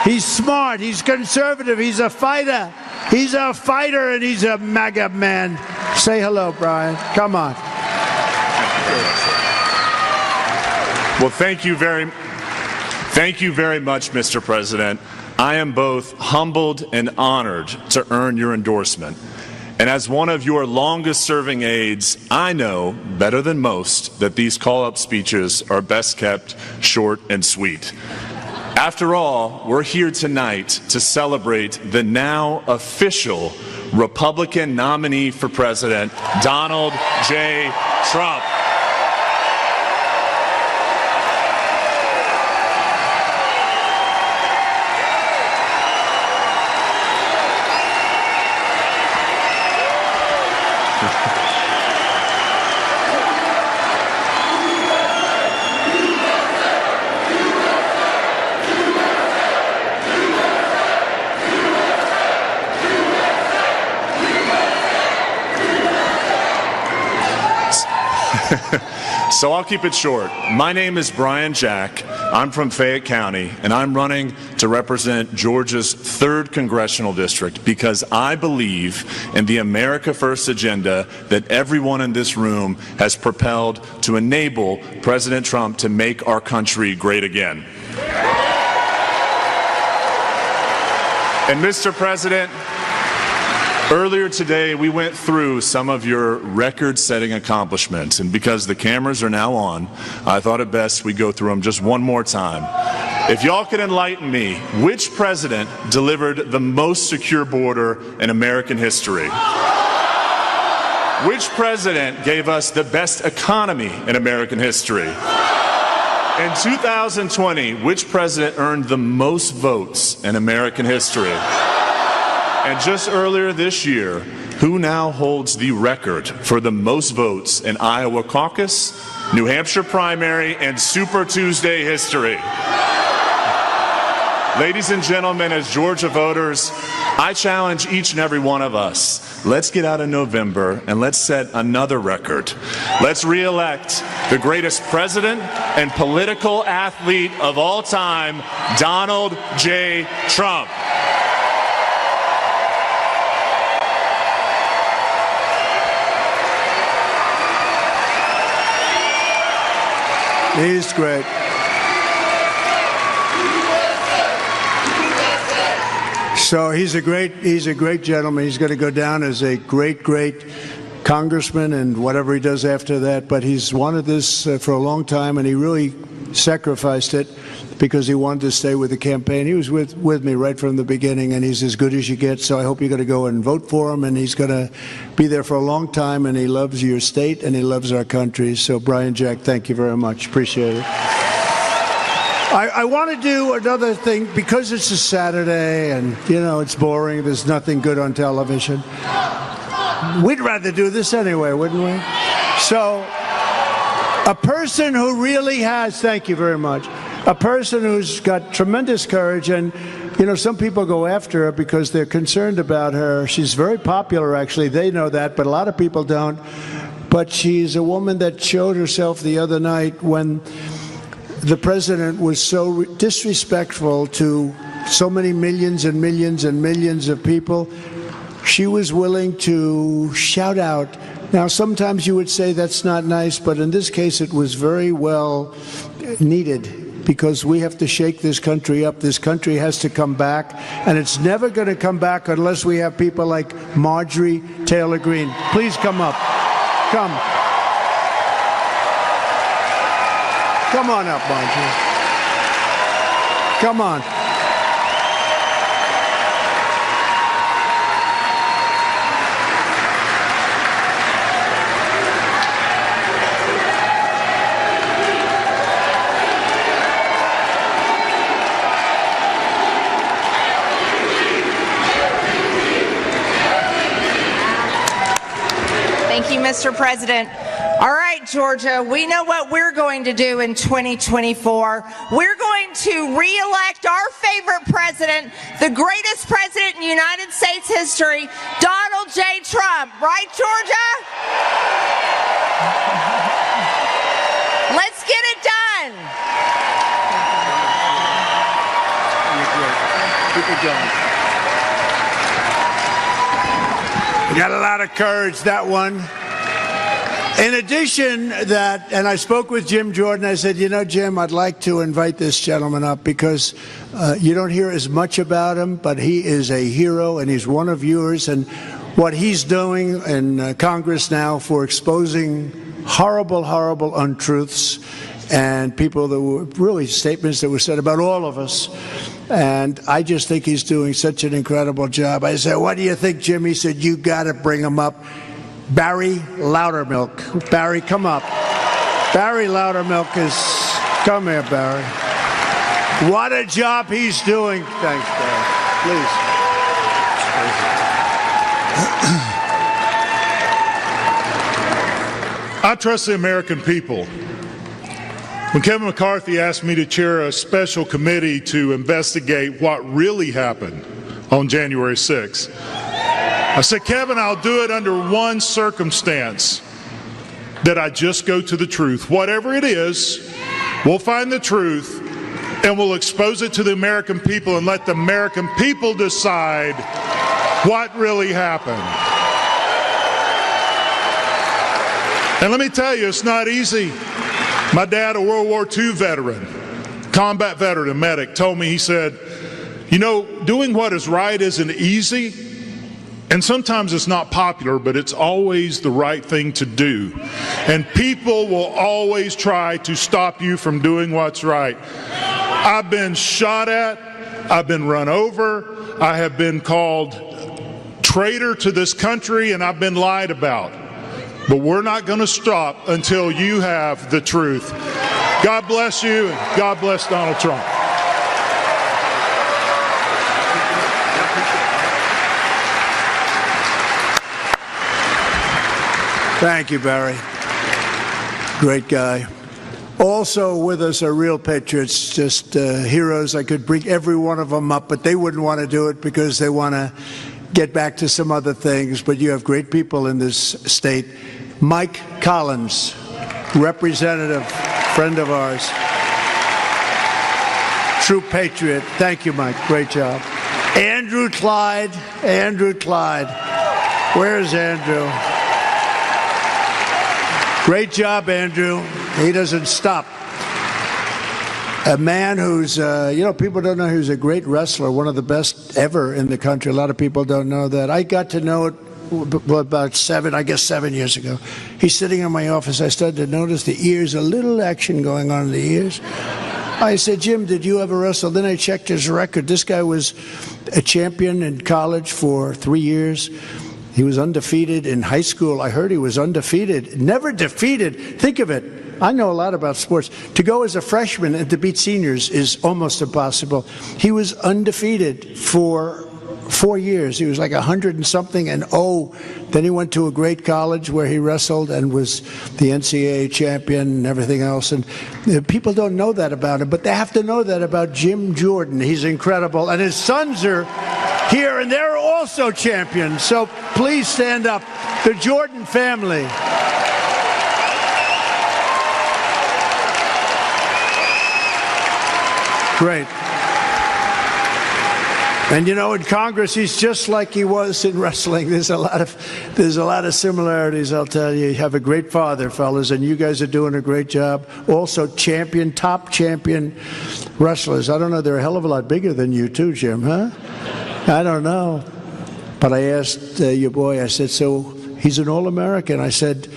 [SPEAKER 1] He's smart. He's conservative. He's a fighter. He's a fighter, and he's a MAGA man. Say hello, Brian. Come on.
[SPEAKER 2] Well, thank you very much, Mr. President. I am both humbled and honored to earn your endorsement. And as one of your longest-serving aides, I know better than most that these call-up speeches are best kept short and sweet. After all, we're here tonight to celebrate the now official Republican nominee for president, Donald J. Trump. So I'll keep it short. My name is Brian Jack. I'm from Fayette County, and I'm running to represent Georgia's 3rd Congressional District because I believe in the America First agenda that everyone in this room has propelled to enable President Trump to make our country great again. And Mr. President, earlier today, we went through some of your record-setting accomplishments, and because the cameras are now on, I thought it best we go through them just one more time. If y'all could enlighten me, which president delivered the most secure border in American history? Which president gave us the best economy in American history? In 2020, which president earned the most votes in American history? And just earlier this year, who now holds the record for the most votes in Iowa caucus, New Hampshire primary, and Super Tuesday history? Ladies and gentlemen, as Georgia voters, I challenge each and every one of us. Let's get out in November and let's set another record. Let's re-elect the greatest president and political athlete of all time, Donald J. Trump.
[SPEAKER 1] He's great. So he's a great gentleman. He's going to go down as a great congressman and whatever he does after that. But he's wanted this for a long time, and he really sacrificed it because he wanted to stay with the campaign. He was with me right from the beginning, and he's as good as you get. So I hope you're going to go and vote for him, and he's going to be there for a long time, and he loves your state, and he loves our country. So, Brian Jack, thank you very much. Appreciate it. I want to do another thing because it's a Saturday, and, you know, it's boring. There's nothing good on television. We'd rather do this anyway, wouldn't we? So, a person who really has, thank you very much, a person who's got tremendous courage, and, you know, some people go after her because they're concerned about her. She's very popular, actually. They know that, but a lot of people don't. But she's a woman that showed herself the other night when the president was so disrespectful to so many millions and millions and millions of people. She was willing to shout out. Now, sometimes you would say that's not nice, but in this case, it was very well needed because we have to shake this country up. This country has to come back, and it's never going to come back unless we have people like Marjorie Taylor Greene. Please come up. Come. Come on up, Marjorie. Come on.
[SPEAKER 3] Thank you, Mr. President. All right, Georgia, we know what we're going to do in 2024. We're going to re-elect our favorite president, the greatest president in United States history, Donald J. Trump. Right, Georgia? Let's get it done.
[SPEAKER 1] Keep it going. You got a lot of courage, that one. In addition, and I spoke with Jim Jordan, I said, you know, Jim, I'd like to invite this gentleman up because you don't hear as much about him, but he is a hero and he's one of yours. And what he's doing in Congress now for exposing horrible, horrible untruths and people that were really statements that were said about all of us. And I just think he's doing such an incredible job. I said, what do you think, Jim? He said, you got to bring him up. Barry Loudermilk. Barry, come up. Barry Loudermilk is, come here, Barry. What a job he's doing. Thanks, Barry. Please.
[SPEAKER 4] I trust the American people. When Kevin McCarthy asked me to chair a special committee to investigate what really happened on January 6th, I said, Kevin, I'll do it under one circumstance, that I just go to the truth. Whatever it is, we'll find the truth and we'll expose it to the American people and let the American people decide what really happened. And let me tell you, it's not easy. My dad, a World War II veteran, combat veteran, a medic, told me, he said, you know, doing what is right isn't easy, and sometimes it's not popular, but it's always the right thing to do. And people will always try to stop you from doing what's right. I've been shot at, I've been run over, I have been called traitor to this country, and I've been lied about. But we're not going to stop until you have the truth. God bless you, and God bless Donald Trump.
[SPEAKER 1] Thank you, Barry. Great guy. Also with us are real patriots, just heroes. I could bring every one of them up, but they wouldn't want to do it because they want to get back to some other things. But you have great people in this state. Mike Collins, representative, friend of ours, true patriot. Thank you, Mike. Great job. Andrew Clyde. Andrew Clyde. Where's Andrew? Great job, Andrew. He doesn't stop. A man who's, people don't know he was a great wrestler, one of the best ever in the country. A lot of people don't know that. I got to know it about 7 years ago. He's sitting in my office. I started to notice the ears, a little action going on in the ears. I said, Jim, did you ever wrestle? Then I checked his record. This guy was a champion in college for 3 years. He was undefeated in high school. I heard he was undefeated, never defeated. Think of it. I know a lot about sports. To go as a freshman and to beat seniors is almost impossible. He was undefeated for 4 years. He was like 100 and something and then he went to a great college where he wrestled and was the NCAA champion and everything else. And people don't know that about him, but they have to know that about Jim Jordan. He's incredible. And his sons are here and they're also champions. So please stand up. The Jordan family. Great. And in Congress, he's just like he was in wrestling. There's a lot of similarities, I'll tell you. You have a great father, fellas, and you guys are doing a great job. Also, top champion wrestlers. I don't know, they're a hell of a lot bigger than you too, Jim, huh? I don't know. But I asked your boy, I said, so he's an All-American. I said,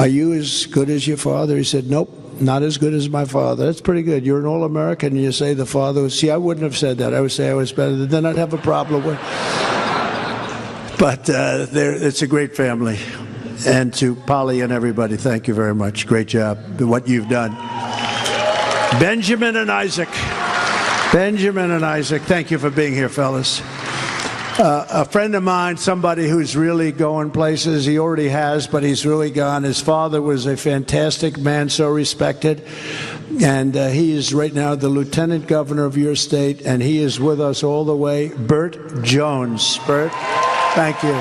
[SPEAKER 1] are you as good as your father? He said, nope. Not as good as my father. That's pretty good. You're an All-American, and you say the father was... See, I wouldn't have said that. I would say I was better. Then I'd have a problem with... But it's a great family. And to Polly and everybody, thank you very much. Great job, what you've done. Benjamin and Isaac. Benjamin and Isaac, thank you for being here, fellas. A friend of mine, somebody who's really going places. He already has, but he's really gone. His father was a fantastic man, so respected. And he is right now the lieutenant governor of your state, and he is with us all the way. Burt Jones. Burt, thank you.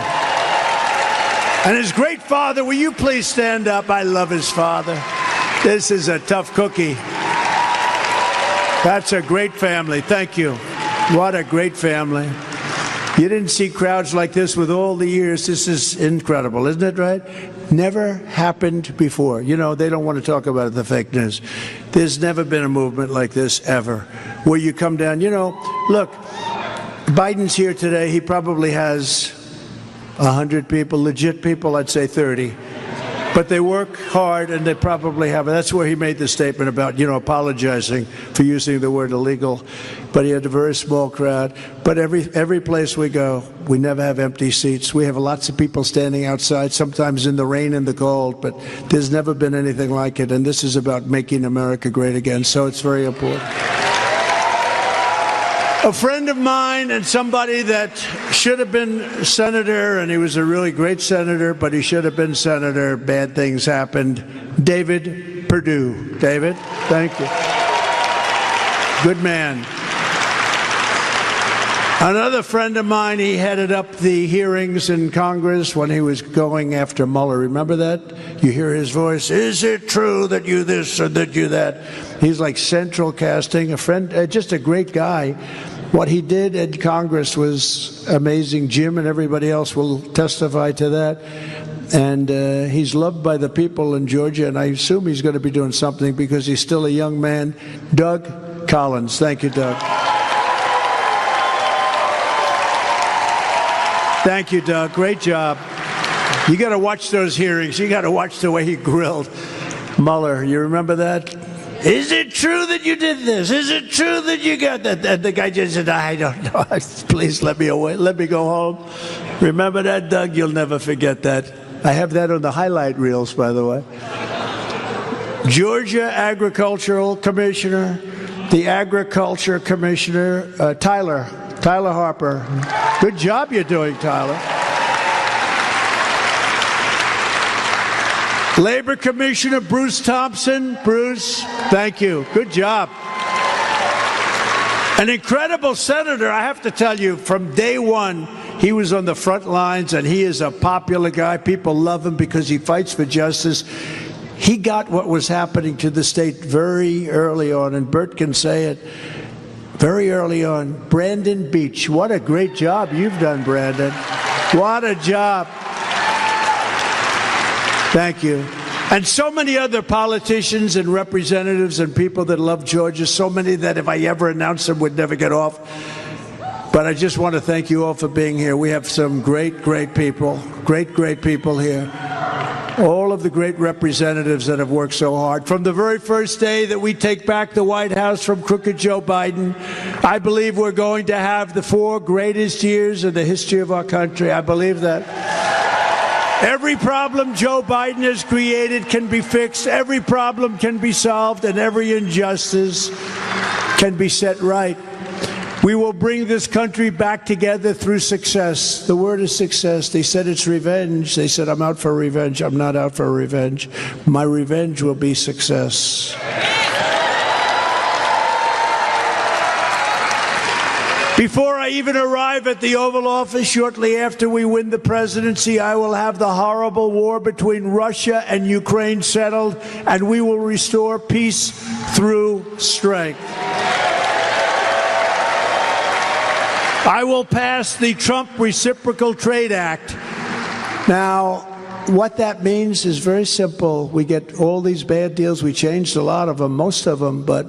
[SPEAKER 1] And his great father, will you please stand up? I love his father. This is a tough cookie. That's a great family. Thank you. What a great family. You didn't see crowds like this with all the years. This is incredible, isn't it, right? Never happened before. They don't want to talk about the fake news. There's never been a movement like this ever, where you come down. Look, Biden's here today. He probably has 100 people, legit people, I'd say 30. But they work hard, and they probably have. That's where he made the statement about, apologizing for using the word illegal. But he had a very small crowd. But every place we go, we never have empty seats. We have lots of people standing outside, sometimes in the rain and the cold, but there's never been anything like it. And this is about making America great again, so it's very important. A friend of mine and somebody that should have been senator, and he was a really great senator, but he should have been senator. Bad things happened. David Perdue. David, thank you. Good man. Another friend of mine, he headed up the hearings in Congress when he was going after Mueller. Remember that? You hear his voice, is it true that you this or that you that? He's like central casting, a friend, just a great guy. What he did in Congress was amazing. Jim and everybody else will testify to that. And he's loved by the people in Georgia, and I assume he's going to be doing something because he's still a young man. Doug Collins. Thank you, Doug. Thank you, Doug. Great job. You got to watch those hearings. You got to watch the way he grilled Mueller. You remember that? Is it true that you did this? Is it true that you got that? And the guy just said, I don't know. Please let me away. Let me go home. Remember that, Doug? You'll never forget that. I have that on the highlight reels, by the way. Georgia Agricultural Commissioner, the Agriculture Commissioner, Tyler Harper. Good job you're doing, Tyler. Labor Commissioner Bruce Thompson. Bruce, thank you. Good job. An incredible senator, I have to tell you, from day one, he was on the front lines, and he is a popular guy. People love him because he fights for justice. He got what was happening to the state very early on, and Bert can say it, very early on. Brandon Beach, what a great job you've done, Brandon. What a job. Thank you. And so many other politicians and representatives and people that love Georgia, so many that if I ever announced them would never get off. But I just want to thank you all for being here. We have some great people, great people here. All of the great representatives that have worked so hard. From the very first day that we take back the White House from crooked Joe Biden, I believe we're going to have the 4 greatest years in the history of our country. I believe that. Every problem Joe Biden has created can be fixed, every problem can be solved, and every injustice can be set right. We will bring this country back together through success. The word is success. They said it's revenge. They said, I'm out for revenge. I'm not out for revenge. My revenge will be success. Before I even arrive at the Oval Office, shortly after we win the presidency, I will have the horrible war between Russia and Ukraine settled, and we will restore peace through strength. I will pass the Trump Reciprocal Trade Act. Now, what that means is very simple. We get all these bad deals. We changed a lot of them, most of them, but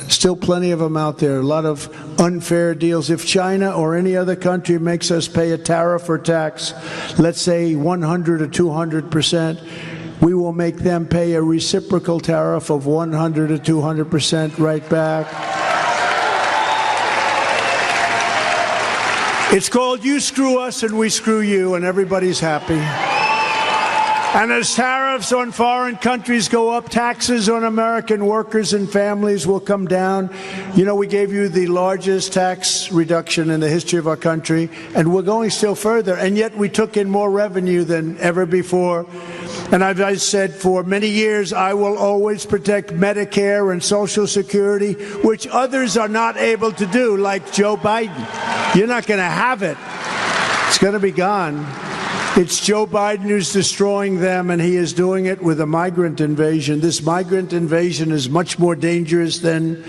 [SPEAKER 1] still plenty of them out there, a lot of unfair deals. If China or any other country makes us pay a tariff or tax, let's say 100 or 200%, we will make them pay a reciprocal tariff of 100 or 200% right back. It's called you screw us and we screw you, and everybody's happy. And as tariffs on foreign countries go up, taxes on American workers and families will come down. You know, we gave you the largest tax reduction in the history of our country, and we're going still further, and yet we took in more revenue than ever before. And I've said for many years, I will always protect Medicare and Social Security, which others are not able to do, like Joe Biden. You're not going to have it. It's going to be gone. It's Joe Biden who's destroying them, and he is doing it with a migrant invasion. This migrant invasion is much more dangerous than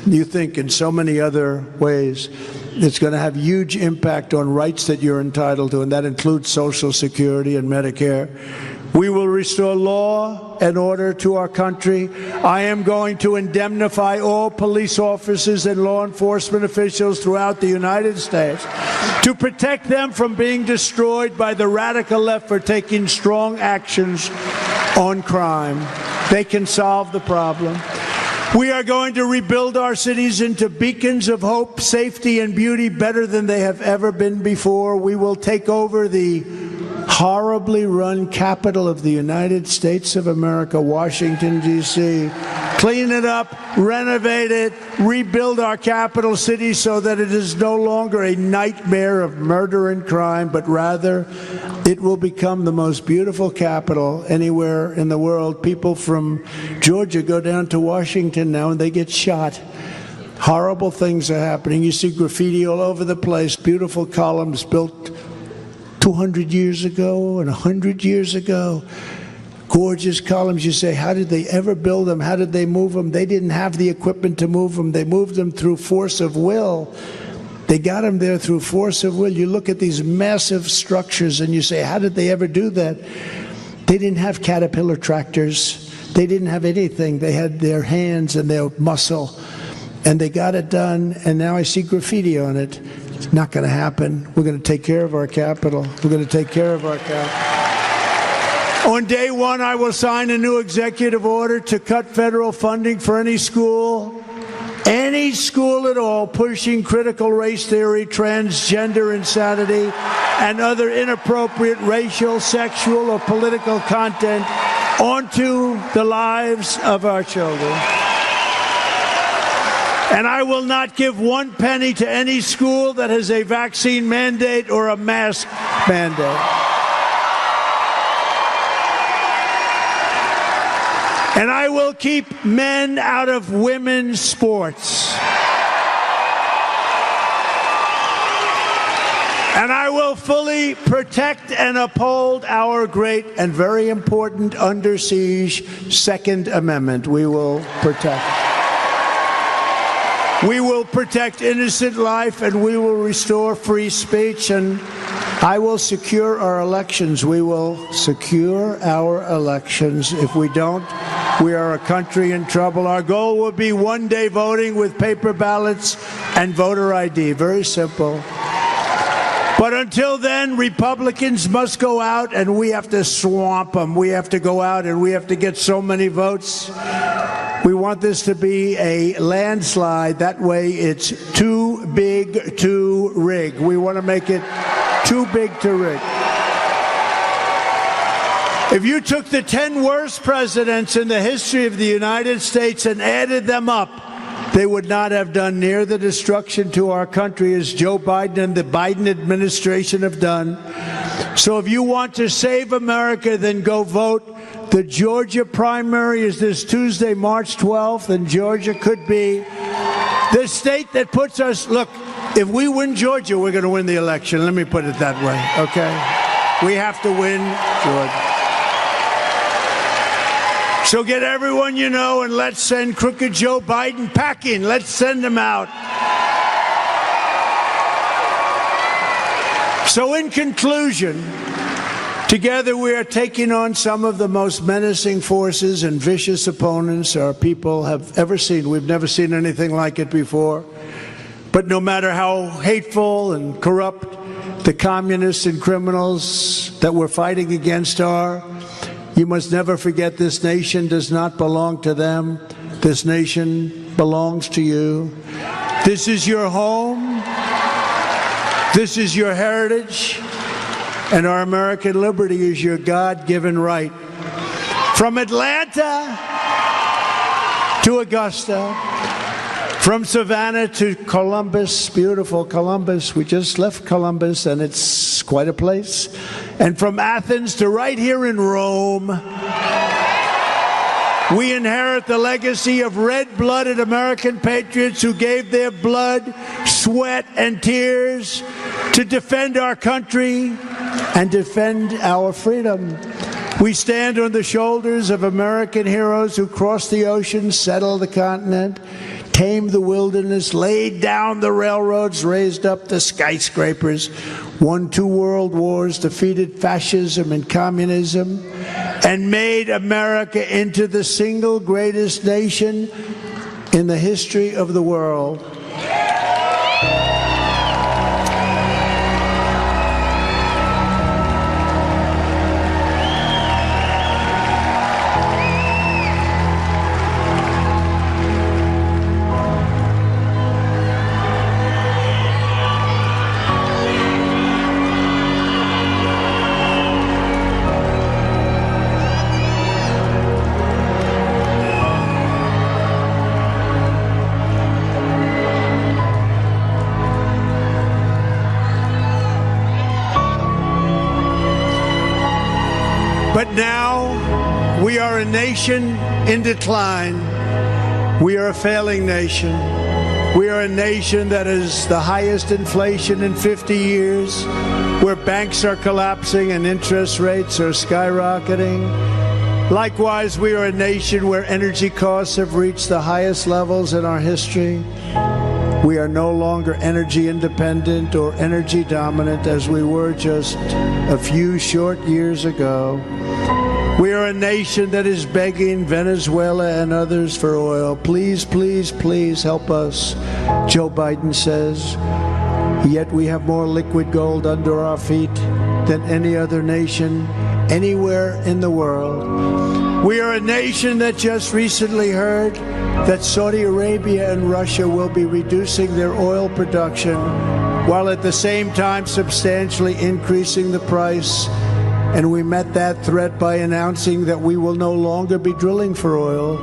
[SPEAKER 1] you think in so many other ways. It's going to have huge impact on rights that you're entitled to, and that includes Social Security and Medicare. We will restore law and order to our country. I am going to indemnify all police officers and law enforcement officials throughout the United States to protect them from being destroyed by the radical left for taking strong actions on crime. They can solve the problem. We are going to rebuild our cities into beacons of hope, safety, and beauty better than they have ever been before. We will take over the horribly run capital of the United States of America, Washington, D.C., clean it up, renovate it, rebuild our capital city so that it is no longer a nightmare of murder and crime, but rather it will become the most beautiful capital anywhere in the world. People from Georgia go down to Washington now and they get shot. Horrible things are happening. You see graffiti all over the place, beautiful columns built 200 years ago and 100 years ago. Gorgeous columns. You say, how did they ever build them? How did they move them? They didn't have the equipment to move them. They moved them through force of will. They got them there through force of will. You look at these massive structures and you say, how did they ever do that? They didn't have Caterpillar tractors. They didn't have anything. They had their hands and their muscle. And they got it done. And now I see graffiti on it. It's not going to happen. We're going to take care of our capital. We're going to take care of our capital. On day one, I will sign a new executive order to cut federal funding for any school at all, pushing critical race theory, transgender insanity, and other inappropriate racial, sexual, or political content onto the lives of our children. And I will not give one penny to any school that has a vaccine mandate or a mask mandate. And I will keep men out of women's sports. And I will fully protect and uphold our great and very important under siege Second Amendment. We will protect. We will protect innocent life, and we will restore free speech, and I will secure our elections. We will secure our elections. If we don't, we are a country in trouble. Our goal will be one-day voting with paper ballots and voter ID. Very simple. But until then, Republicans must go out, and we have to swamp them. We have to go out, and we have to get so many votes. We want this to be a landslide. That way it's too big to rig. We want to make it too big to rig. If you took the 10 worst presidents in the history of the United States and added them up, they would not have done near the destruction to our country as Joe Biden and the Biden administration have done. So if you want to save America, then go vote. The Georgia primary is this Tuesday, March 12th, and Georgia could be the state that puts us, look, if we win Georgia, we're going to win the election. Let me put it that way, okay? We have to win Georgia. So get everyone you know, and let's send crooked Joe Biden packing. Let's send him out. So in conclusion, together we are taking on some of the most menacing forces and vicious opponents our people have ever seen. We've never seen anything like it before. But no matter how hateful and corrupt the communists and criminals that we're fighting against are, you must never forget this nation does not belong to them. This nation belongs to you. This is your home. This is your heritage. And our American liberty is your God-given right. From Atlanta to Augusta, from Savannah to Columbus, beautiful Columbus. We just left Columbus, and it's quite a place. And from Athens to right here in Rome, we inherit the legacy of red-blooded American patriots who gave their blood, sweat, and tears to defend our country and defend our freedom. We stand on the shoulders of American heroes who crossed the ocean, settled the continent, tamed the wilderness, laid down the railroads, raised up the skyscrapers, won 2 world wars, defeated fascism and communism, and made America into the single greatest nation in the history of the world. nation in decline. We are a failing nation. We are a nation that has the highest inflation in 50 years, where banks are collapsing and interest rates are skyrocketing. Likewise, we are a nation where energy costs have reached the highest levels in our history. We are no longer energy independent or energy dominant as we were just a few short years ago. We are a nation that is begging Venezuela and others for oil. Please, please, please help us, Joe Biden says. Yet we have more liquid gold under our feet than any other nation anywhere in the world. We are a nation that just recently heard that Saudi Arabia and Russia will be reducing their oil production while at the same time substantially increasing the price. And we met that threat by announcing that we will no longer be drilling for oil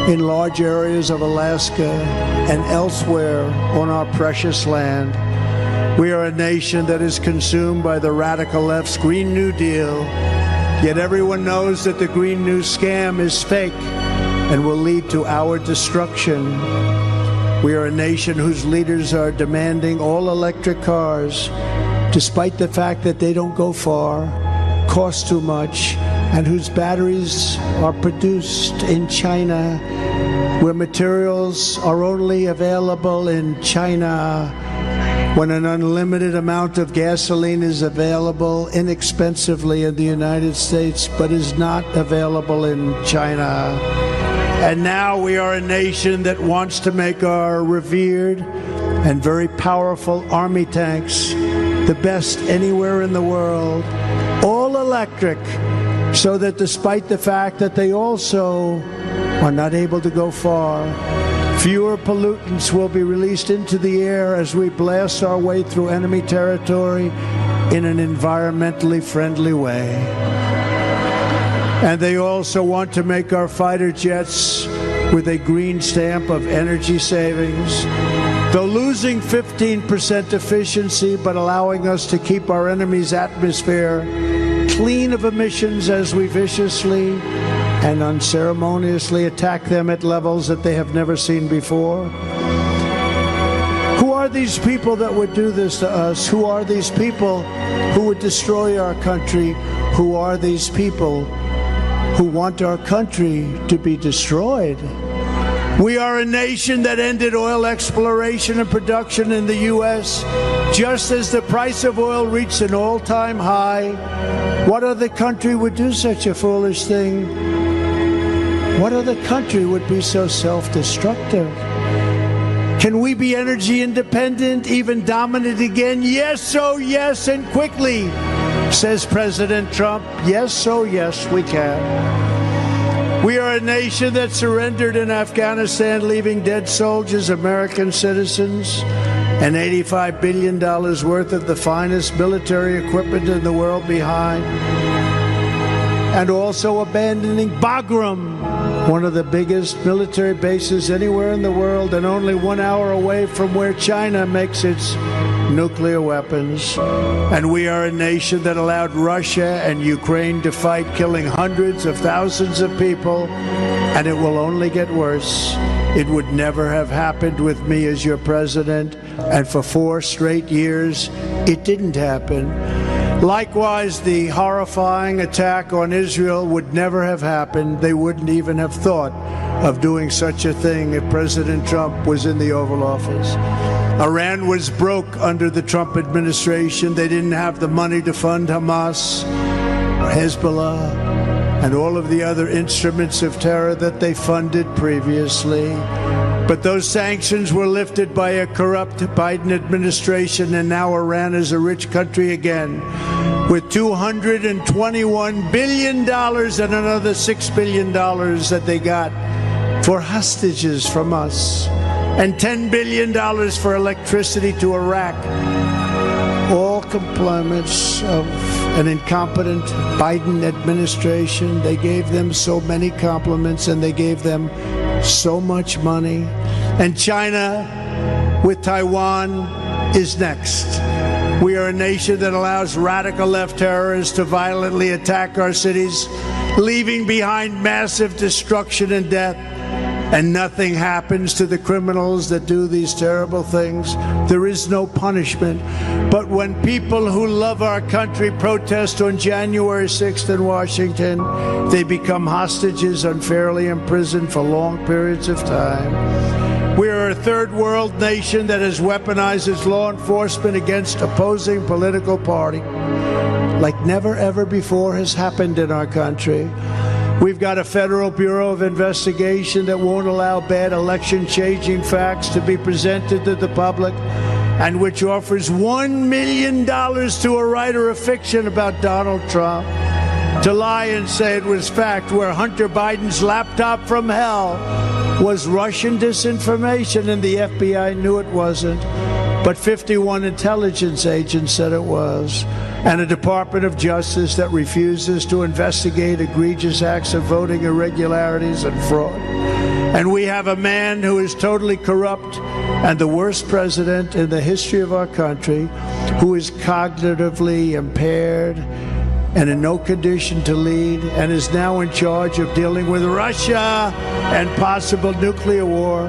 [SPEAKER 1] in large areas of Alaska and elsewhere on our precious land. We are a nation that is consumed by the radical left's Green New Deal, yet everyone knows that the Green New scam is fake and will lead to our destruction. We are a nation whose leaders are demanding all-electric cars, despite the fact that they don't go far, cost too much, and whose batteries are produced in China, where materials are only available in China, when an unlimited amount of gasoline is available inexpensively in the United States, but is not available in China. And now we are a nation that wants to make our revered and very powerful army tanks the best anywhere in the world, all electric, so that despite the fact that they also are not able to go far, fewer pollutants will be released into the air as we blast our way through enemy territory in an environmentally friendly way. And they also want to make our fighter jets with a green stamp of energy savings, though losing 15% efficiency, but allowing us to keep our enemy's atmosphere clean of emissions as we viciously and unceremoniously attack them at levels that they have never seen before. Who are these people that would do this to us? Who are these people who would destroy our country? Who are these people who want our country to be destroyed? We are a nation that ended oil exploration and production in the U.S. just as the price of oil reached an all-time high. What other country would do such a foolish thing? What other country would be so self-destructive? Can we be energy independent, even dominant again? Yes, oh yes, and quickly, says President Trump. Yes, oh yes, we can. We are a nation that surrendered in Afghanistan, leaving dead soldiers, American citizens, and $85 billion worth of the finest military equipment in the world behind. And also abandoning Bagram, one of the biggest military bases anywhere in the world, and only 1 hour away from where China makes its nuclear weapons. And we are a nation that allowed Russia and Ukraine to fight, killing hundreds of thousands of people, and it will only get worse. It would never have happened with me as your president, and for 4 straight years, it didn't happen. Likewise, the horrifying attack on Israel would never have happened. They wouldn't even have thought of doing such a thing if President Trump was in the Oval Office. Iran was broke under the Trump administration. They didn't have the money to fund Hamas, Hezbollah, and all of the other instruments of terror that they funded previously. But those sanctions were lifted by a corrupt Biden administration, and now Iran is a rich country again, with $221 billion and another $6 billion that they got for hostages from us, and $10 billion for electricity to Iraq. All compliments of an incompetent Biden administration. They gave them so many compliments, and they gave them so much money. And China with Taiwan is next. We are a nation that allows radical left terrorists to violently attack our cities, leaving behind massive destruction and death. And nothing happens to the criminals that do these terrible things. There is no punishment. But when people who love our country protest on January 6th in Washington, they become hostages unfairly imprisoned for long periods of time. We are a third world nation that has weaponized its law enforcement against opposing political party like never ever before has happened in our country. We've got a Federal Bureau of Investigation that won't allow bad election-changing facts to be presented to the public, and which offers $1 million to a writer of fiction about Donald Trump to lie and say it was fact, where Hunter Biden's laptop from hell was Russian disinformation and the FBI knew it wasn't, but 51 intelligence agents said it was. And a Department of Justice that refuses to investigate egregious acts of voting irregularities and fraud. And we have a man who is totally corrupt and the worst president in the history of our country, who is cognitively impaired and in no condition to lead, and is now in charge of dealing with Russia and possible nuclear war,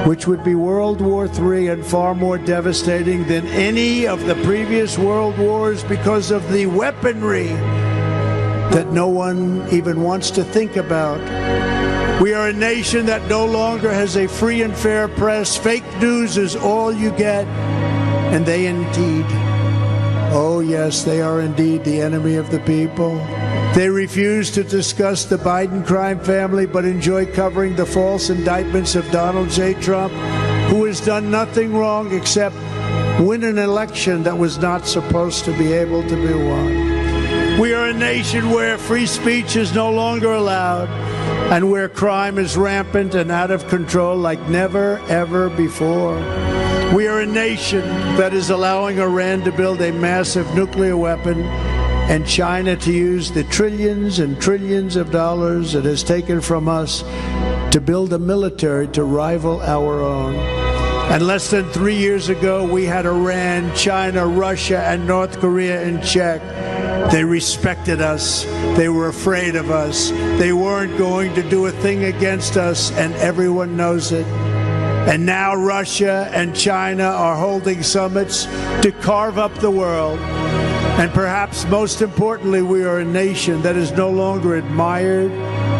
[SPEAKER 1] which would be World War III and far more devastating than any of the previous world wars because of the weaponry that no one even wants to think about. We are a nation that no longer has a free and fair press. Fake news is all you get, and they indeed, oh yes, they are indeed the enemy of the people. They refuse to discuss the Biden crime family, but enjoy covering the false indictments of Donald J. Trump, who has done nothing wrong except win an election that was not supposed to be able to be won. We are a nation where free speech is no longer allowed, and where crime is rampant and out of control like never, ever before. We are a nation that is allowing Iran to build a massive nuclear weapon, and China to use the trillions and trillions of dollars it has taken from us to build a military to rival our own. And less than 3 years ago, we had Iran, China, Russia, and North Korea in check. They respected us. They were afraid of us. They weren't going to do a thing against us, and everyone knows it. And now Russia and China are holding summits to carve up the world. And perhaps most importantly, we are a nation that is no longer admired,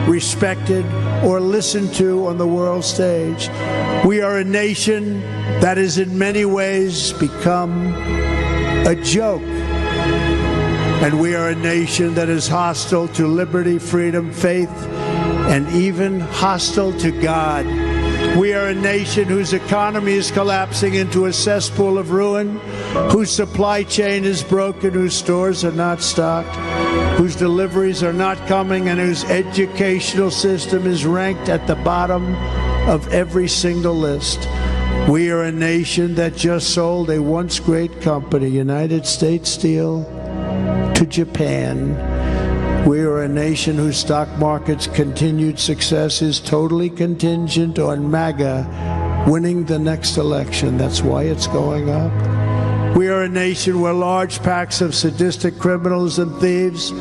[SPEAKER 1] respected, or listened to on the world stage. We are a nation that has in many ways become a joke. And we are a nation that is hostile to liberty, freedom, faith, and even hostile to God. We are a nation whose economy is collapsing into a cesspool of ruin, whose supply chain is broken, whose stores are not stocked, whose deliveries are not coming, and whose educational system is ranked at the bottom of every single list. We are a nation that just sold a once great company, United States Steel, to Japan. We are a nation whose stock market's continued success is totally contingent on MAGA winning the next election. That's why it's going up. We are a nation where large packs of sadistic criminals and thieves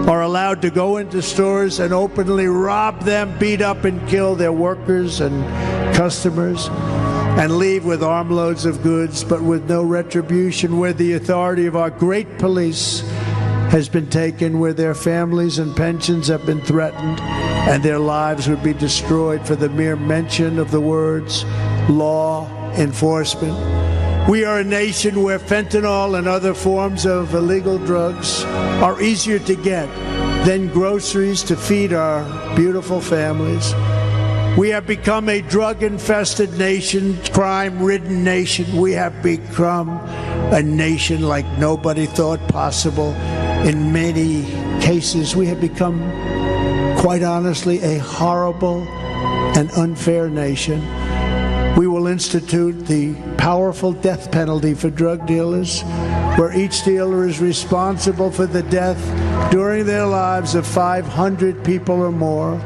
[SPEAKER 1] are allowed to go into stores and openly rob them, beat up and kill their workers and customers, and leave with armloads of goods, but with no retribution, where the authority of our great police has been taken, where their families and pensions have been threatened, and their lives would be destroyed for the mere mention of the words law enforcement. We are a nation where fentanyl and other forms of illegal drugs are easier to get than groceries to feed our beautiful families. We have become a drug-infested nation, crime-ridden nation. We have become a nation like nobody thought possible. In many cases, we have become, quite honestly, a horrible and unfair nation. We will institute the powerful death penalty for drug dealers, where each dealer is responsible for the death during their lives of 500 people or more.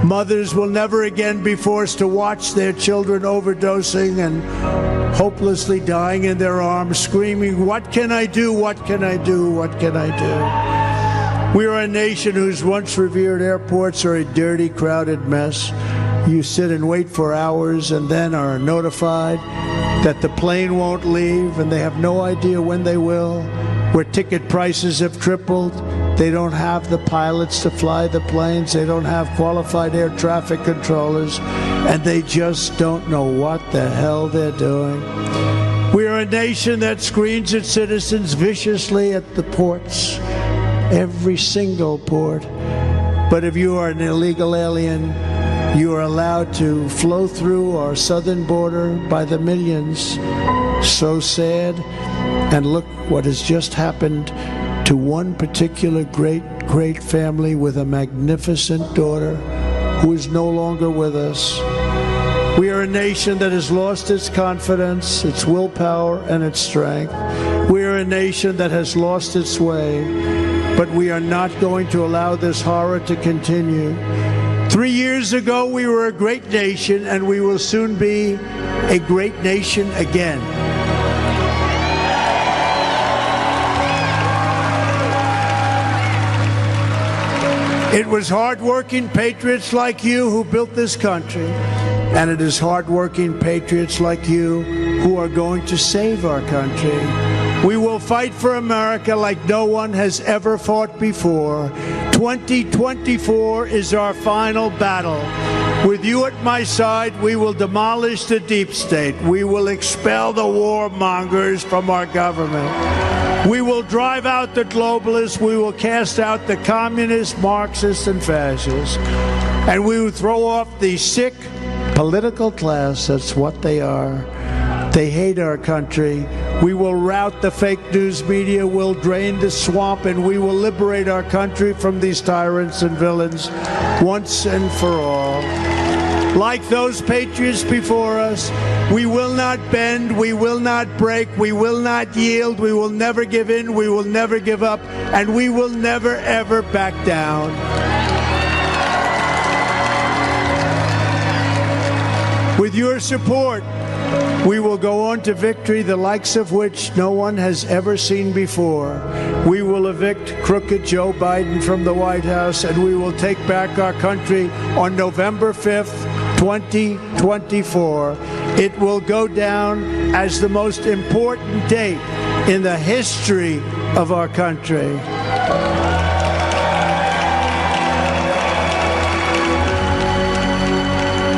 [SPEAKER 1] Mothers will never again be forced to watch their children overdosing and hopelessly dying in their arms, screaming, "What can I do? What can I do? What can I do?" We are a nation whose once revered airports are a dirty, crowded mess. You sit and wait for hours and then are notified that the plane won't leave and they have no idea when they will, where ticket prices have tripled. They don't have the pilots to fly the planes. They don't have qualified air traffic controllers, and they just don't know what the hell they're doing. We are a nation that screens its citizens viciously at the ports, every single port. But if you are an illegal alien, you are allowed to flow through our southern border by the millions. So sad. And look what has just happened to one particular great family with a magnificent daughter who is no longer with us. We are a nation that has lost its confidence, its willpower, and its strength. We are a nation that has lost its way, but we are not going to allow this horror to continue. 3 years ago, we were a great nation, and we will soon be a great nation again. It was hard-working patriots like you who built this country, and it is hard-working patriots like you who are going to save our country. We will fight for America like no one has ever fought before. 2024 is our final battle. With you at my side, we will demolish the deep state. We will expel the warmongers from our government. We will drive out the globalists. We will cast out the communists, Marxists, and fascists. And we will throw off the sick political class. That's what they are. They hate our country. We will rout the fake news media. We'll drain the swamp, and we will liberate our country from these tyrants and villains once and for all. Like those patriots before us, we will not bend, we will not break, we will not yield, we will never give in, we will never give up, and we will never, ever back down. With your support, we will go on to victory, the likes of which no one has ever seen before. We will evict crooked Joe Biden from the White House, and we will take back our country on November 5th, 2024. It will go down as the most important date in the history of our country.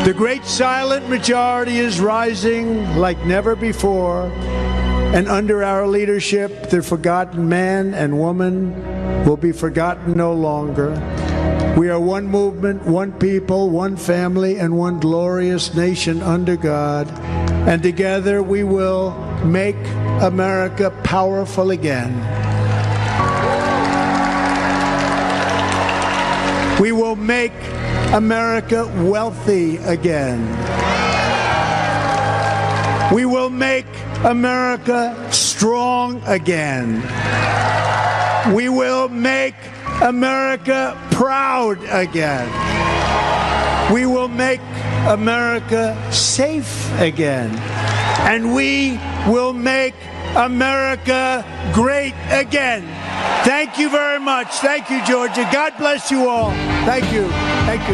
[SPEAKER 1] The great silent majority is rising like never before, and under our leadership, the forgotten man and woman will be forgotten no longer. We are one movement, one people, one family, and one glorious nation under God. And together we will make America powerful again. We will make America wealthy again. We will make America strong again. We will make America proud again. We will make America safe again. And we will make America great again. Thank you very much. Thank you, Georgia. God bless you all. Thank you. Thank you.